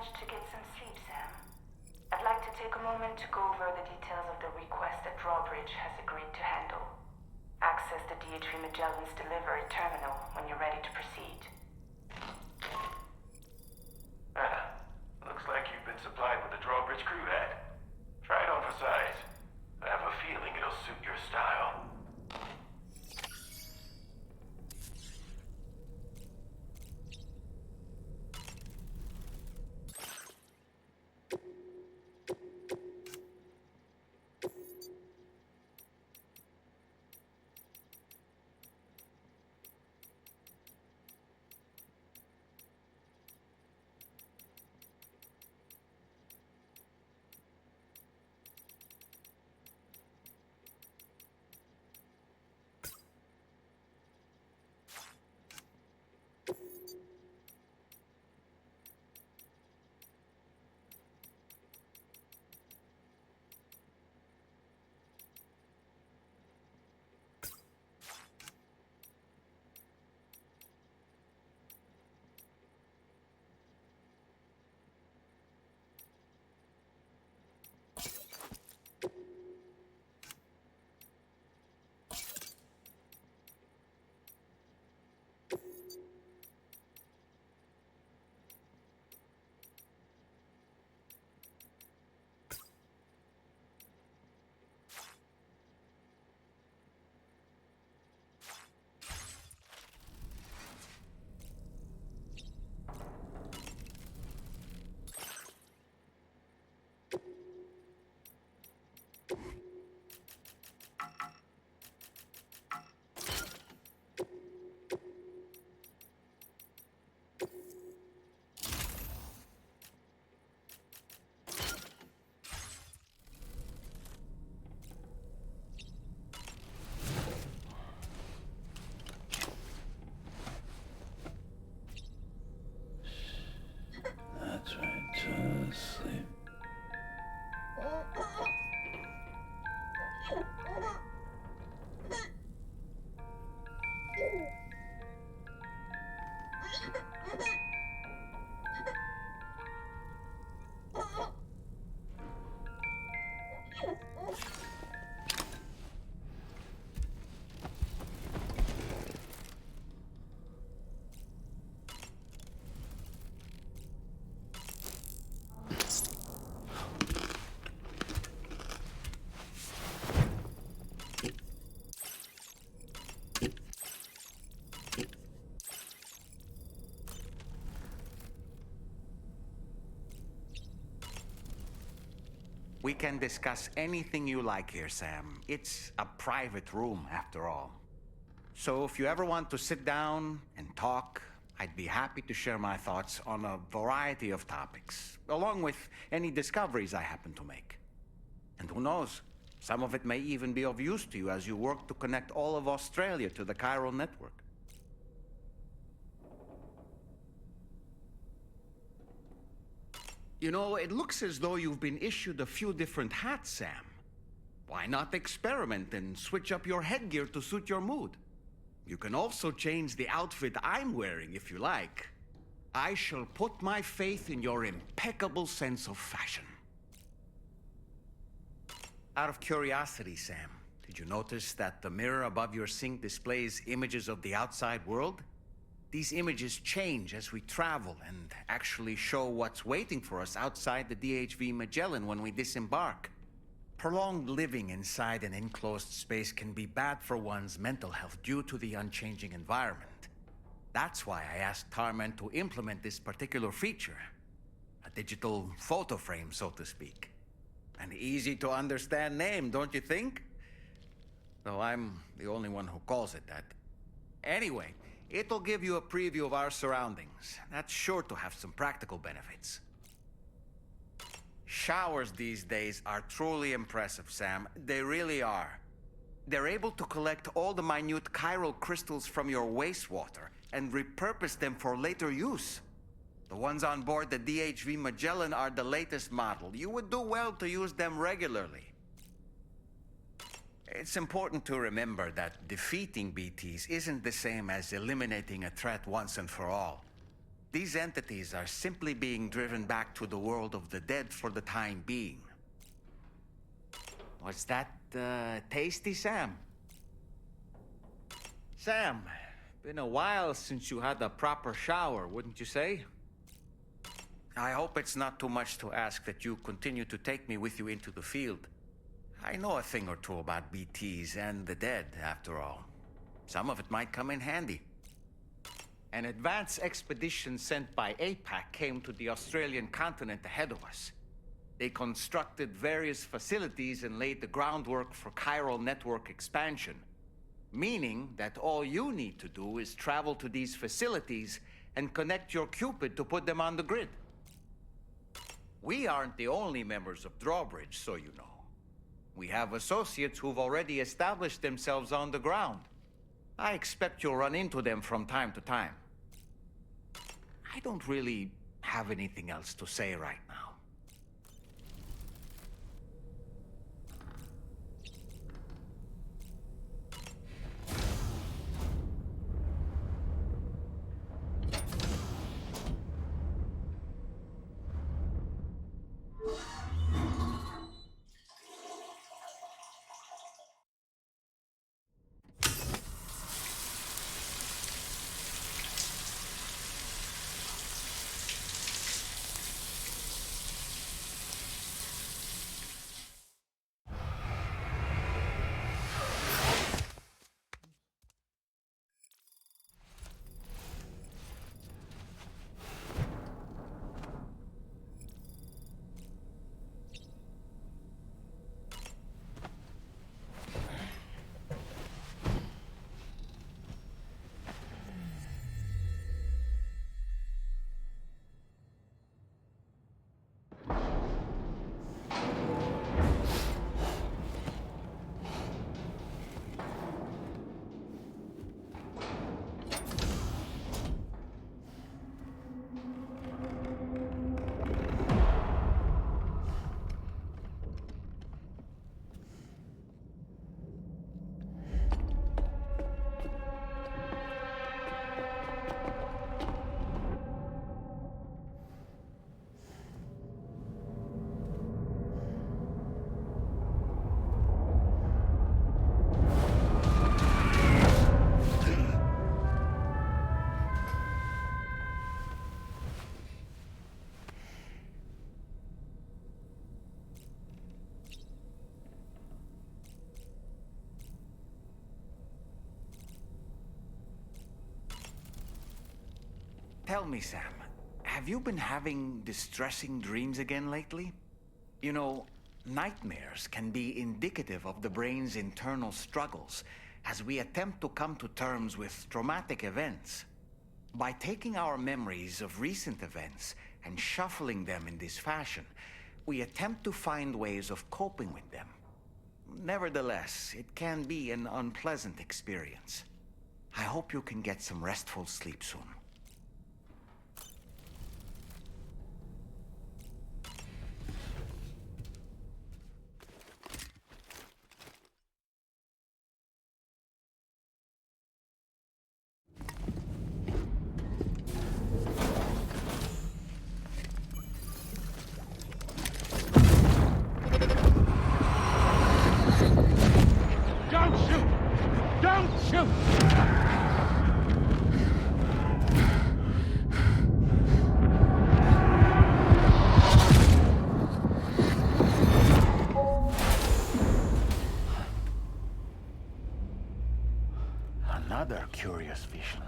[SPEAKER 9] To get some sleep, Sam. I'd like to take a moment to go over the details of the request that Drawbridge has agreed to handle. Access the DHV Magellan's delivery terminal when you're ready to proceed.
[SPEAKER 1] Looks like you've been supplied with the Drawbridge crew hat. Try it on for size. I have a feeling it'll suit your style.
[SPEAKER 14] That's right, just sleep.
[SPEAKER 10] We can discuss anything you like here, Sam. It's a private room, after all. So if you ever want to sit down and talk, I'd be happy to share my thoughts on a variety of topics, along with any discoveries I happen to make. And who knows, some of it may even be of use to you as you work to connect all of Australia to the chiral network. You know, it looks as though you've been issued a few different hats, Sam. Why not experiment and switch up your headgear to suit your mood? You can also change the outfit I'm wearing if you like. I shall put my faith in your impeccable sense of fashion. Out of curiosity, Sam, did you notice that the mirror above your sink displays images of the outside world? These images change as we travel and actually show what's waiting for us outside the DHV Magellan when we disembark. Prolonged living inside an enclosed space can be bad for one's mental health due to the unchanging environment. That's why I asked Tarman to implement this particular feature. A digital photo frame, so to speak. An easy-to-understand name, don't you think? Though I'm the only one who calls it that. Anyway, it'll give you a preview of our surroundings. That's sure to have some practical benefits. Showers these days are truly impressive, Sam. They really are. They're able to collect all the minute chiral crystals from your wastewater and repurpose them for later use. The ones on board the DHV Magellan are the latest model. You would do well to use them regularly. It's important to remember that defeating BTs isn't the same as eliminating a threat once and for all. These entities are simply being driven back to the world of the dead for the time being. Was that, tasty, Sam? Sam, been a while since you had a proper shower, wouldn't you say? I hope it's not too much to ask that you continue to take me with you into the field. I know a thing or two about BTs and the dead, after all. Some of it might come in handy. An advance expedition sent by APAC came to the Australian continent ahead of us. They constructed various facilities and laid the groundwork for chiral network expansion, meaning that all you need to do is travel to these facilities and connect your Cupid to put them on the grid. We aren't the only members of Drawbridge, so you know. We have associates who've already established themselves on the ground. I expect you'll run into them from time to time. I don't really have anything else to say right now. Tell me, Sam, have you been having distressing dreams again lately? You know, nightmares can be indicative of the brain's internal struggles as we attempt to come to terms with traumatic events. By taking our memories of recent events and shuffling them in this fashion, we attempt to find ways of coping with them. Nevertheless, it can be an unpleasant experience. I hope you can get some restful sleep soon.
[SPEAKER 15] Don't shoot! Don't shoot!
[SPEAKER 10] Another curious vision.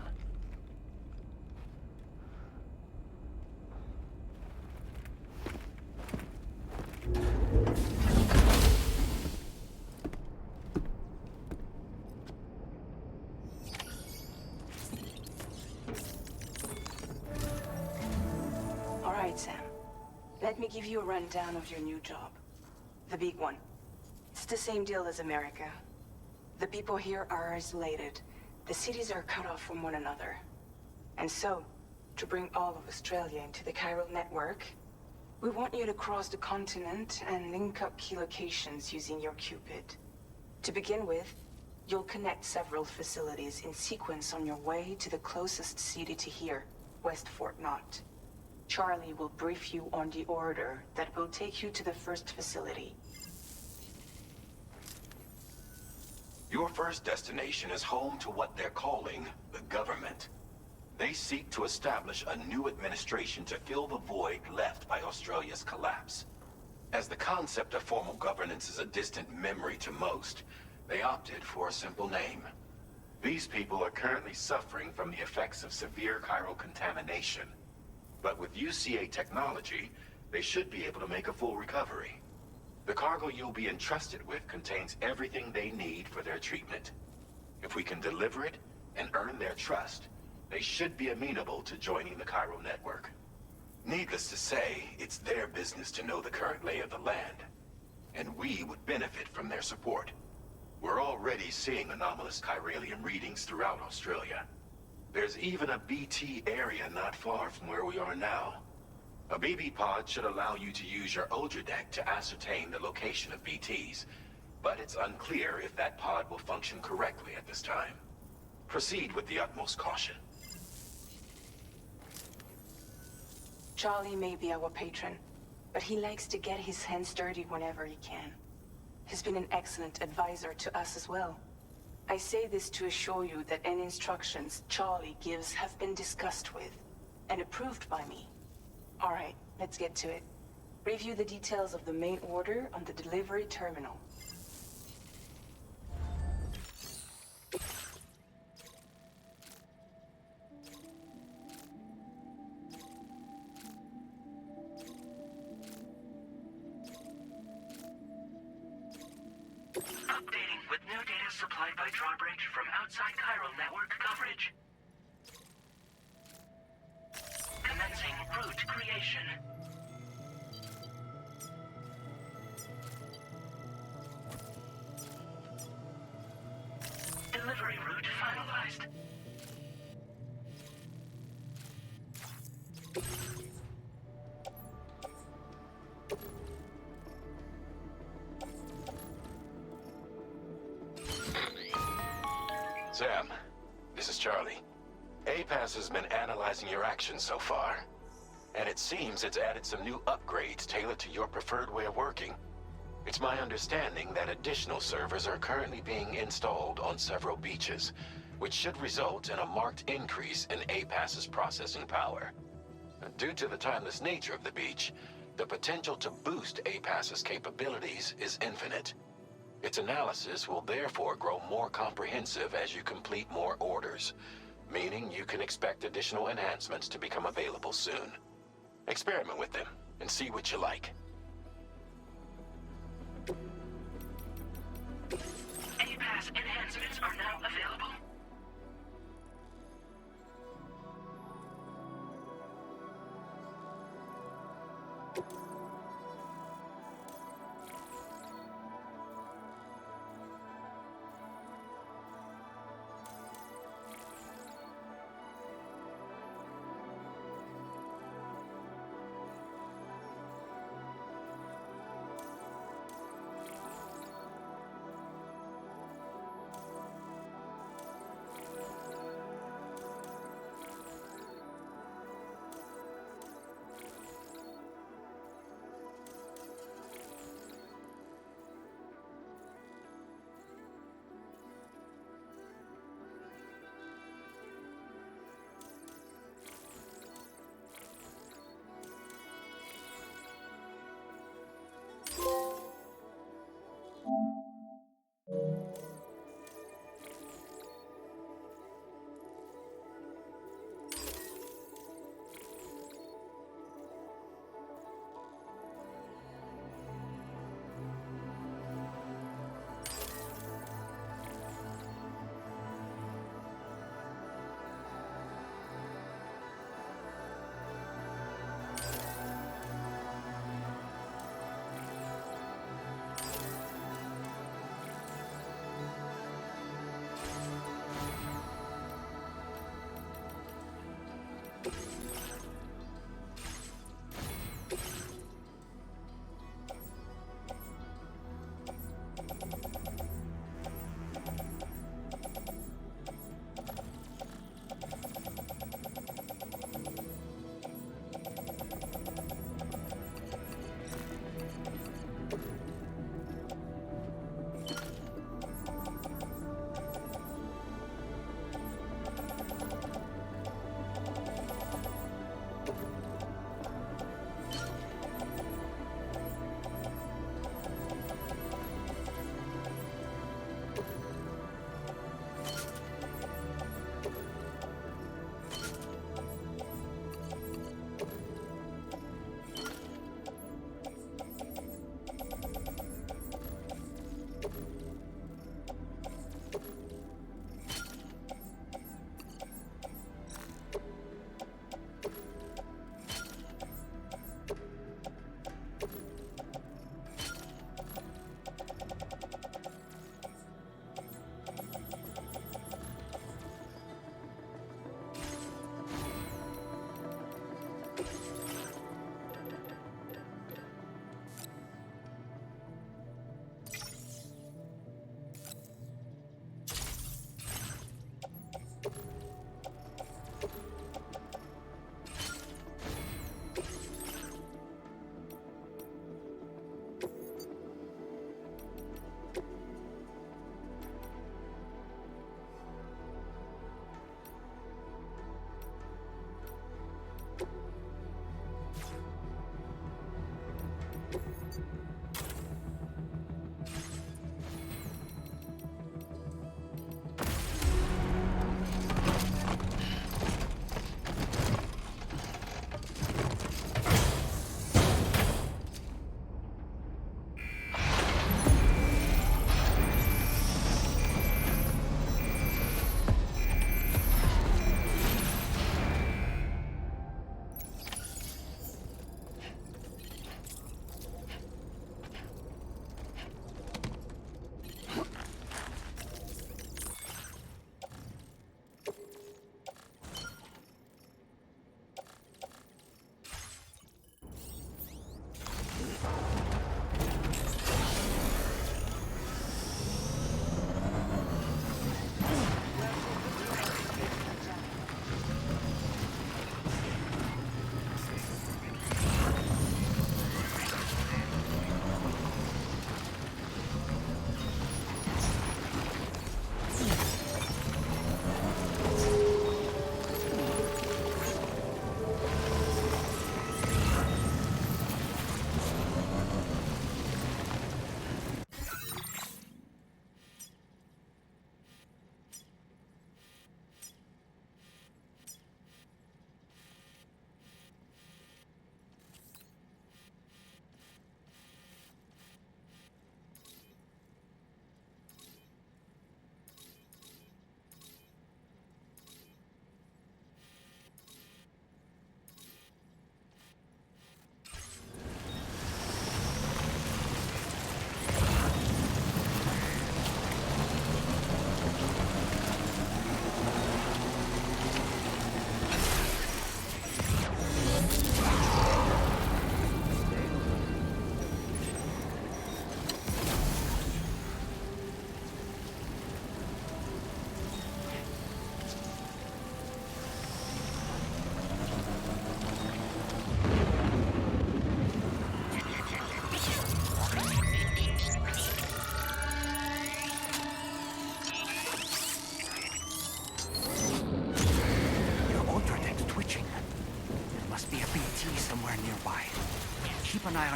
[SPEAKER 9] All right, Sam. Let me give you a rundown of your new job. The big one. It's the same deal as America. The people here are isolated. The cities are cut off from one another. And so, to bring all of Australia into the chiral network, we want you to cross the continent and link up key locations using your Cupid. To begin with, you'll connect several facilities in sequence on your way to the closest city to here, West Fort Knott. Charlie will brief you on the order that will take you to the first facility.
[SPEAKER 1] Your first destination is home to what they're calling the government. They seek to establish a new administration to fill the void left by Australia's collapse. As the concept of formal governance is a distant memory to most, they opted for a simple name. These people are currently suffering from the effects of severe chiral contamination. But with UCA technology, they should be able to make a full recovery. The cargo you'll be entrusted with contains everything they need for their treatment. If we can deliver it and earn their trust, they should be amenable to joining the chiral network. Needless to say, it's their business to know the current lay of the land, and we would benefit from their support. We're already seeing anomalous chiralium readings throughout Australia. There's even a BT area not far from where we are now. A BB pod should allow you to use your Ultra deck to ascertain the location of BTs, but it's unclear if that pod will function correctly at this time. Proceed with the utmost caution.
[SPEAKER 9] Charlie may be our patron, but he likes to get his hands dirty whenever he can. He's been an excellent advisor to us as well. I say this to assure you that any instructions Charlie gives have been discussed with and approved by me. All right, let's get to it. Review the details of the main order on the delivery terminal.
[SPEAKER 2] Updating with new data supplied by Drawbridge from outside chiral network coverage. Commencing route creation. Delivery route finalized.
[SPEAKER 1] Sam, this is Charlie. APAS has been analyzing your actions so far, and it seems it's added some new upgrades tailored to your preferred way of working. It's my understanding that additional servers are currently being installed on several beaches, which should result in a marked increase in APAS's processing power. Due to the timeless nature of the beach, the potential to boost APAS's capabilities is infinite. Its analysis will therefore grow more comprehensive as you complete more orders.
[SPEAKER 16] meaning you can expect additional enhancements to become available soon. Experiment with them and see what you like.
[SPEAKER 2] A-Pass enhancements are now available.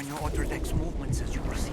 [SPEAKER 10] on your other deck's movements as you proceed.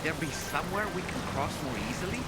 [SPEAKER 10] There be somewhere we can cross more easily?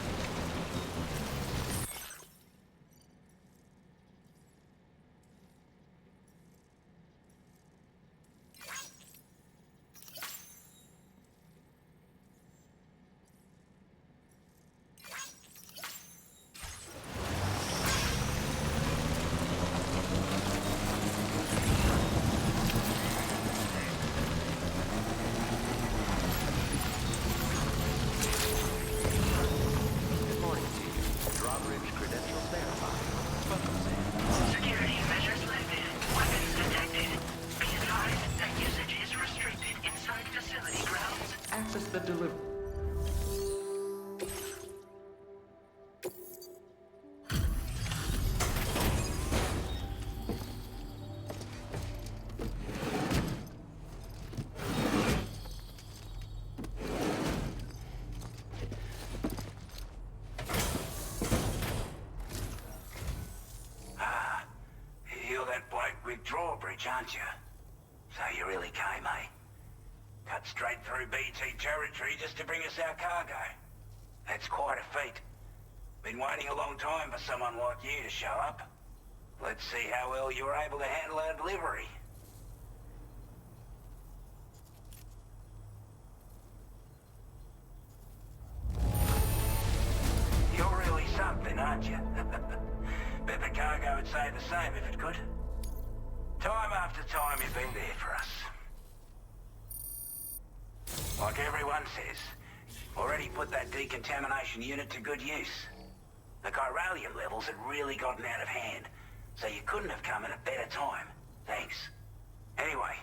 [SPEAKER 17] leverage, aren't you? So you really came, eh? Cut straight through BT territory just to bring us our cargo. That's quite a feat. Been waiting a long time for someone like you to show up. Let's see how well you were able to handle our delivery. You're really something, aren't you? Bet the cargo would say the same if it could. Time after time you've been there for us. Like everyone says, already put that decontamination unit to good use. The chiralium levels had really gotten out of hand, so you couldn't have come at a better time. Thanks. Anyway,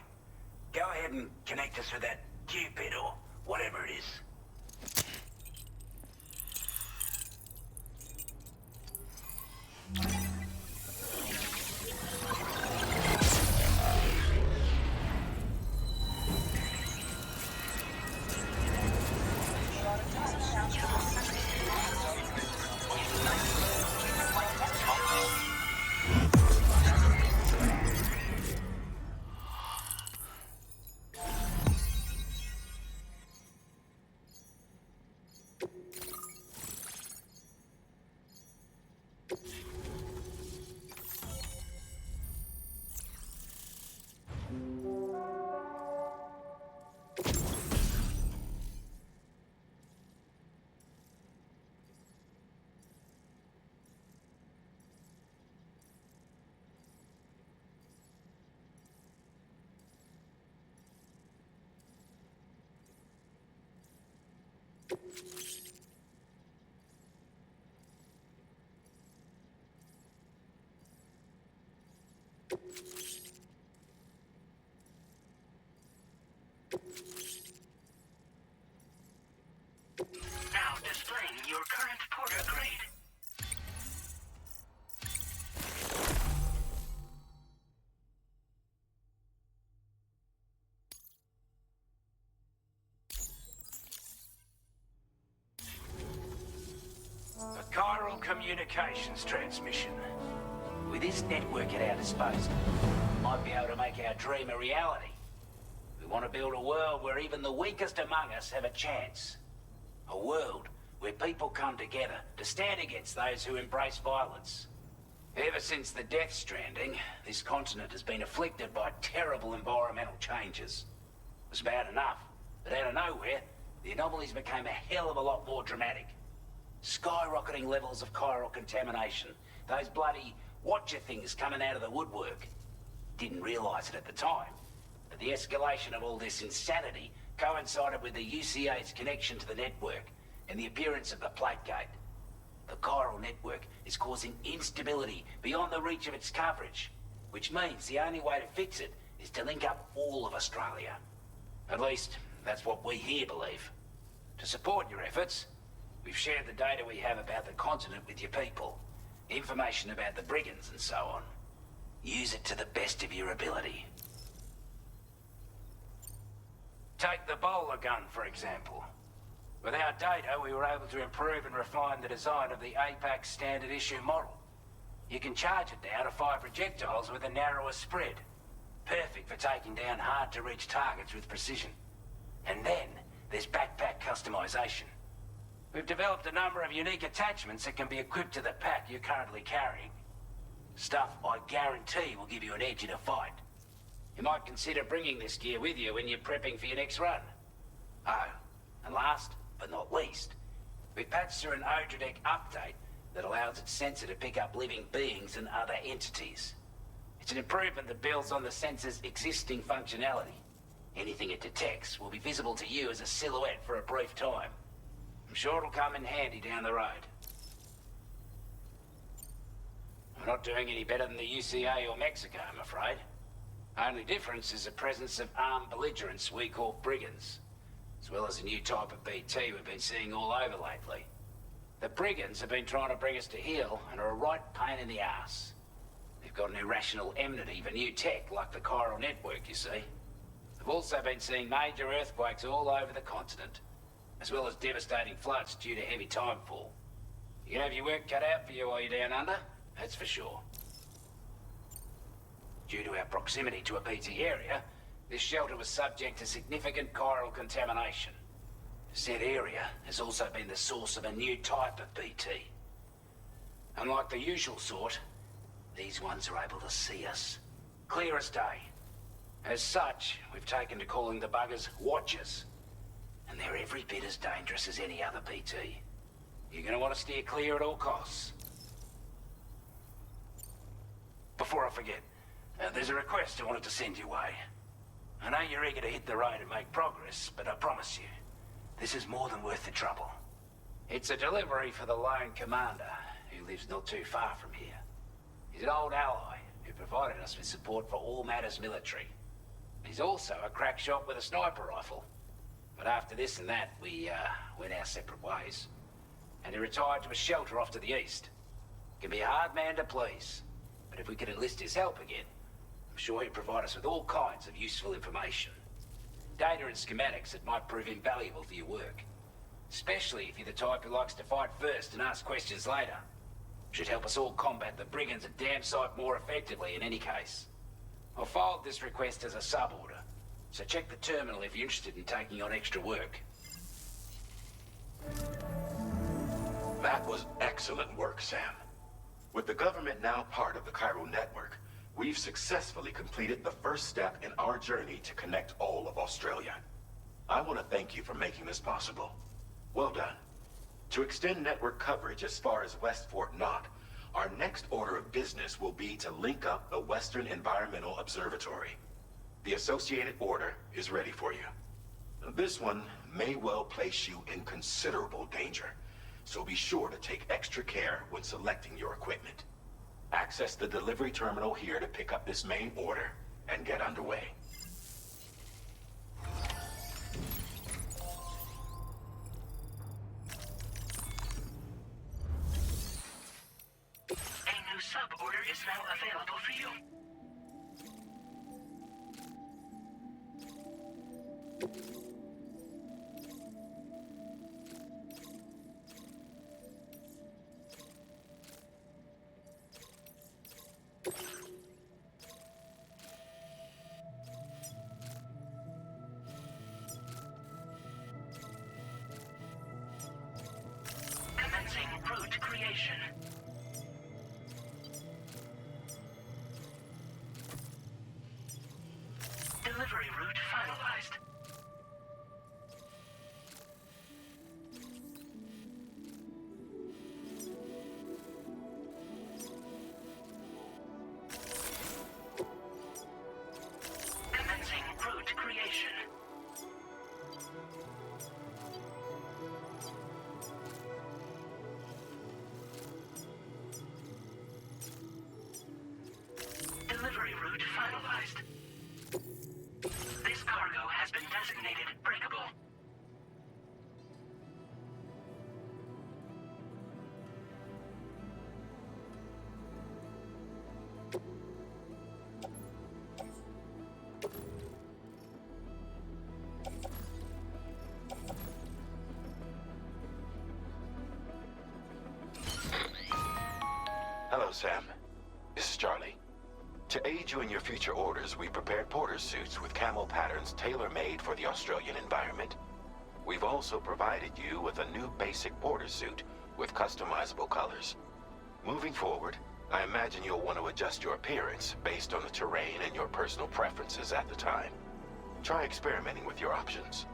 [SPEAKER 17] go ahead and connect us with that Cupid or whatever it is. Now displaying your current porter grade. A chiral communications transmission. With this network at our disposal, we might be able to make our dream a reality. We want to build a world where even the weakest among us have a chance. A world where people come together to stand against those who embrace violence. Ever since the Death Stranding, this continent has been afflicted by terrible environmental changes. It was bad enough, but out of nowhere, the anomalies became a hell of a lot more dramatic. Skyrocketing levels of chiral contamination. Those bloody watcher things coming out of the woodwork. Didn't realize it at the time, but the escalation of all this insanity coincided with the UCA's connection to the network and the appearance of the plate gate. The chiral network is causing instability beyond the reach of its coverage, which means the only way to fix it is to link up all of Australia. At least, that's what we here believe. To support your efforts, we've shared the data we have about the continent with your people, information about the brigands and so on. Use it to the best of your ability. Take the bowler gun, for example. With our data, we were able to improve and refine the design of the APAC standard issue model. You can charge it now to fire projectiles with a narrower spread. Perfect for taking down hard-to-reach targets with precision. And then, there's backpack customization. We've developed a number of unique attachments that can be equipped to the pack you're currently carrying. Stuff I guarantee will give you an edge in a fight. You might consider bringing this gear with you when you're prepping for your next run. Oh, and last but not least, we've patched through an Odradek update that allows its sensor to pick up living beings and other entities. It's an improvement that builds on the sensor's existing functionality. Anything it detects will be visible to you as a silhouette for a brief time. I'm sure it'll come in handy down the road. We're not doing any better than the UCA or Mexico, I'm afraid. Only difference is the presence of armed belligerents we call brigands, as well as a new type of BT we've been seeing all over lately. The brigands have been trying to bring us to heel and are a right pain in the ass. They've got an irrational enmity for new tech like the chiral network, you see. We've also been seeing major earthquakes all over the continent, as well as devastating floods due to heavy timefall. You can have your work cut out for you while you're down under, that's for sure. Due to our proximity to a BT area, this shelter was subject to significant chiral contamination. Said area has also been the source of a new type of BT. Unlike the usual sort, these ones are able to see us. Clear as day. As such, we've taken to calling the buggers Watchers. And they're every bit as dangerous as any other BT. You're gonna want to steer clear at all costs. Before I forget, there's a request I wanted to send your way. I know you're eager to hit the road and make progress, but I promise you, this is more than worth the trouble. It's a delivery for the lone commander, who lives not too far from here. He's an old ally who provided us with support for all matters military. He's also a crack shot with a sniper rifle. But after this and that, we went our separate ways. And he retired to a shelter off to the east. Can be a hard man to please, but if we could enlist his help again, I'm sure he'd provide us with all kinds of useful information. Data and schematics that might prove invaluable for your work. Especially if you're the type who likes to fight first and ask questions later. Should help us all combat the brigands a damn sight more effectively in any case. I filed this request as a sub-order, so check the terminal if you're interested in taking on extra work.
[SPEAKER 16] That was excellent work, Sam. With the government now part of the chiral network, we've successfully completed the first step in our journey to connect all of Australia. I want to thank you for making this possible. Well done. To extend network coverage as far as West Fort Knott, our next order of business will be to link up the Western Environmental Observatory. The associated order is ready for you. This one may well place you in considerable danger, so be sure to take extra care when selecting your equipment. Access the delivery terminal here to pick up this main order and get underway.
[SPEAKER 2] A new sub-order is now available for you. Commencing route creation. Delivery route finalized. Commencing route creation. Delivery route finalized. This cargo has been designated breakable.
[SPEAKER 16] Hello, Sam. This is Charlie. To aid you in your future orders, we prepared porter suits with camo patterns tailor-made for the Australian environment. We've also provided you with a new basic porter suit with customizable colors. Moving forward, I imagine you'll want to adjust your appearance based on the terrain and your personal preferences at the time. Try experimenting with your options.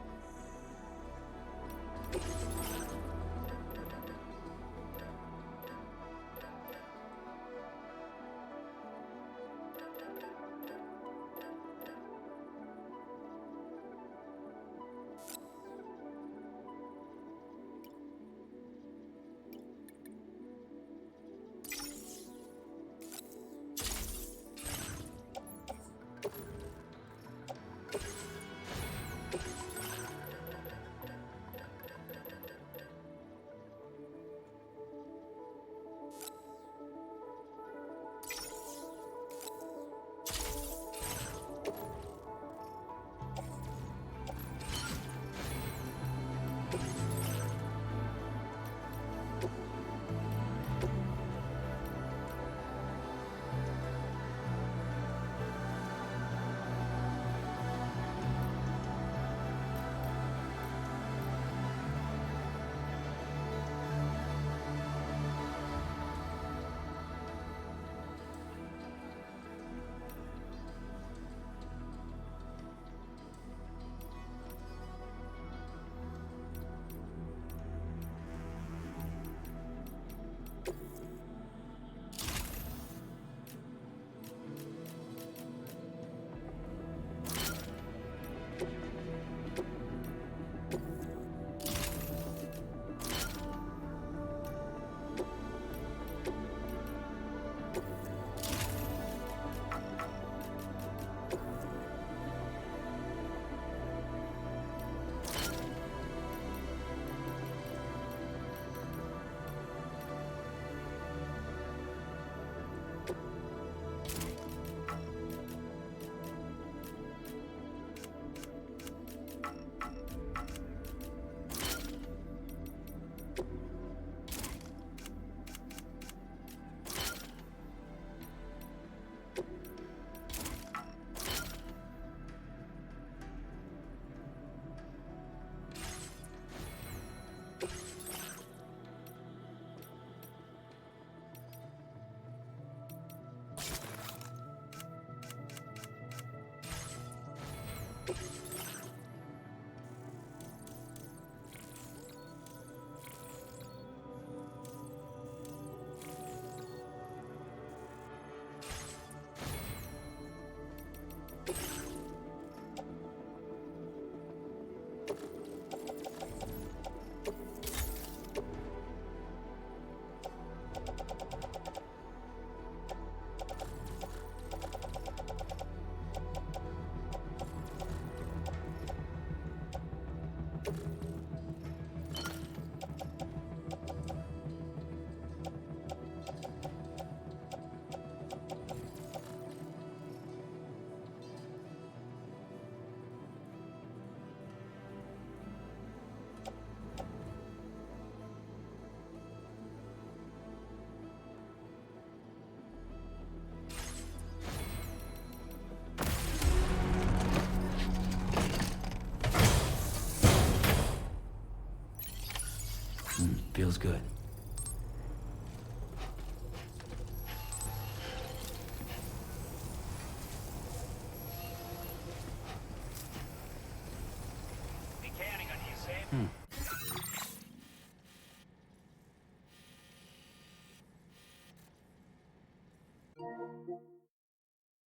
[SPEAKER 4] Feels good.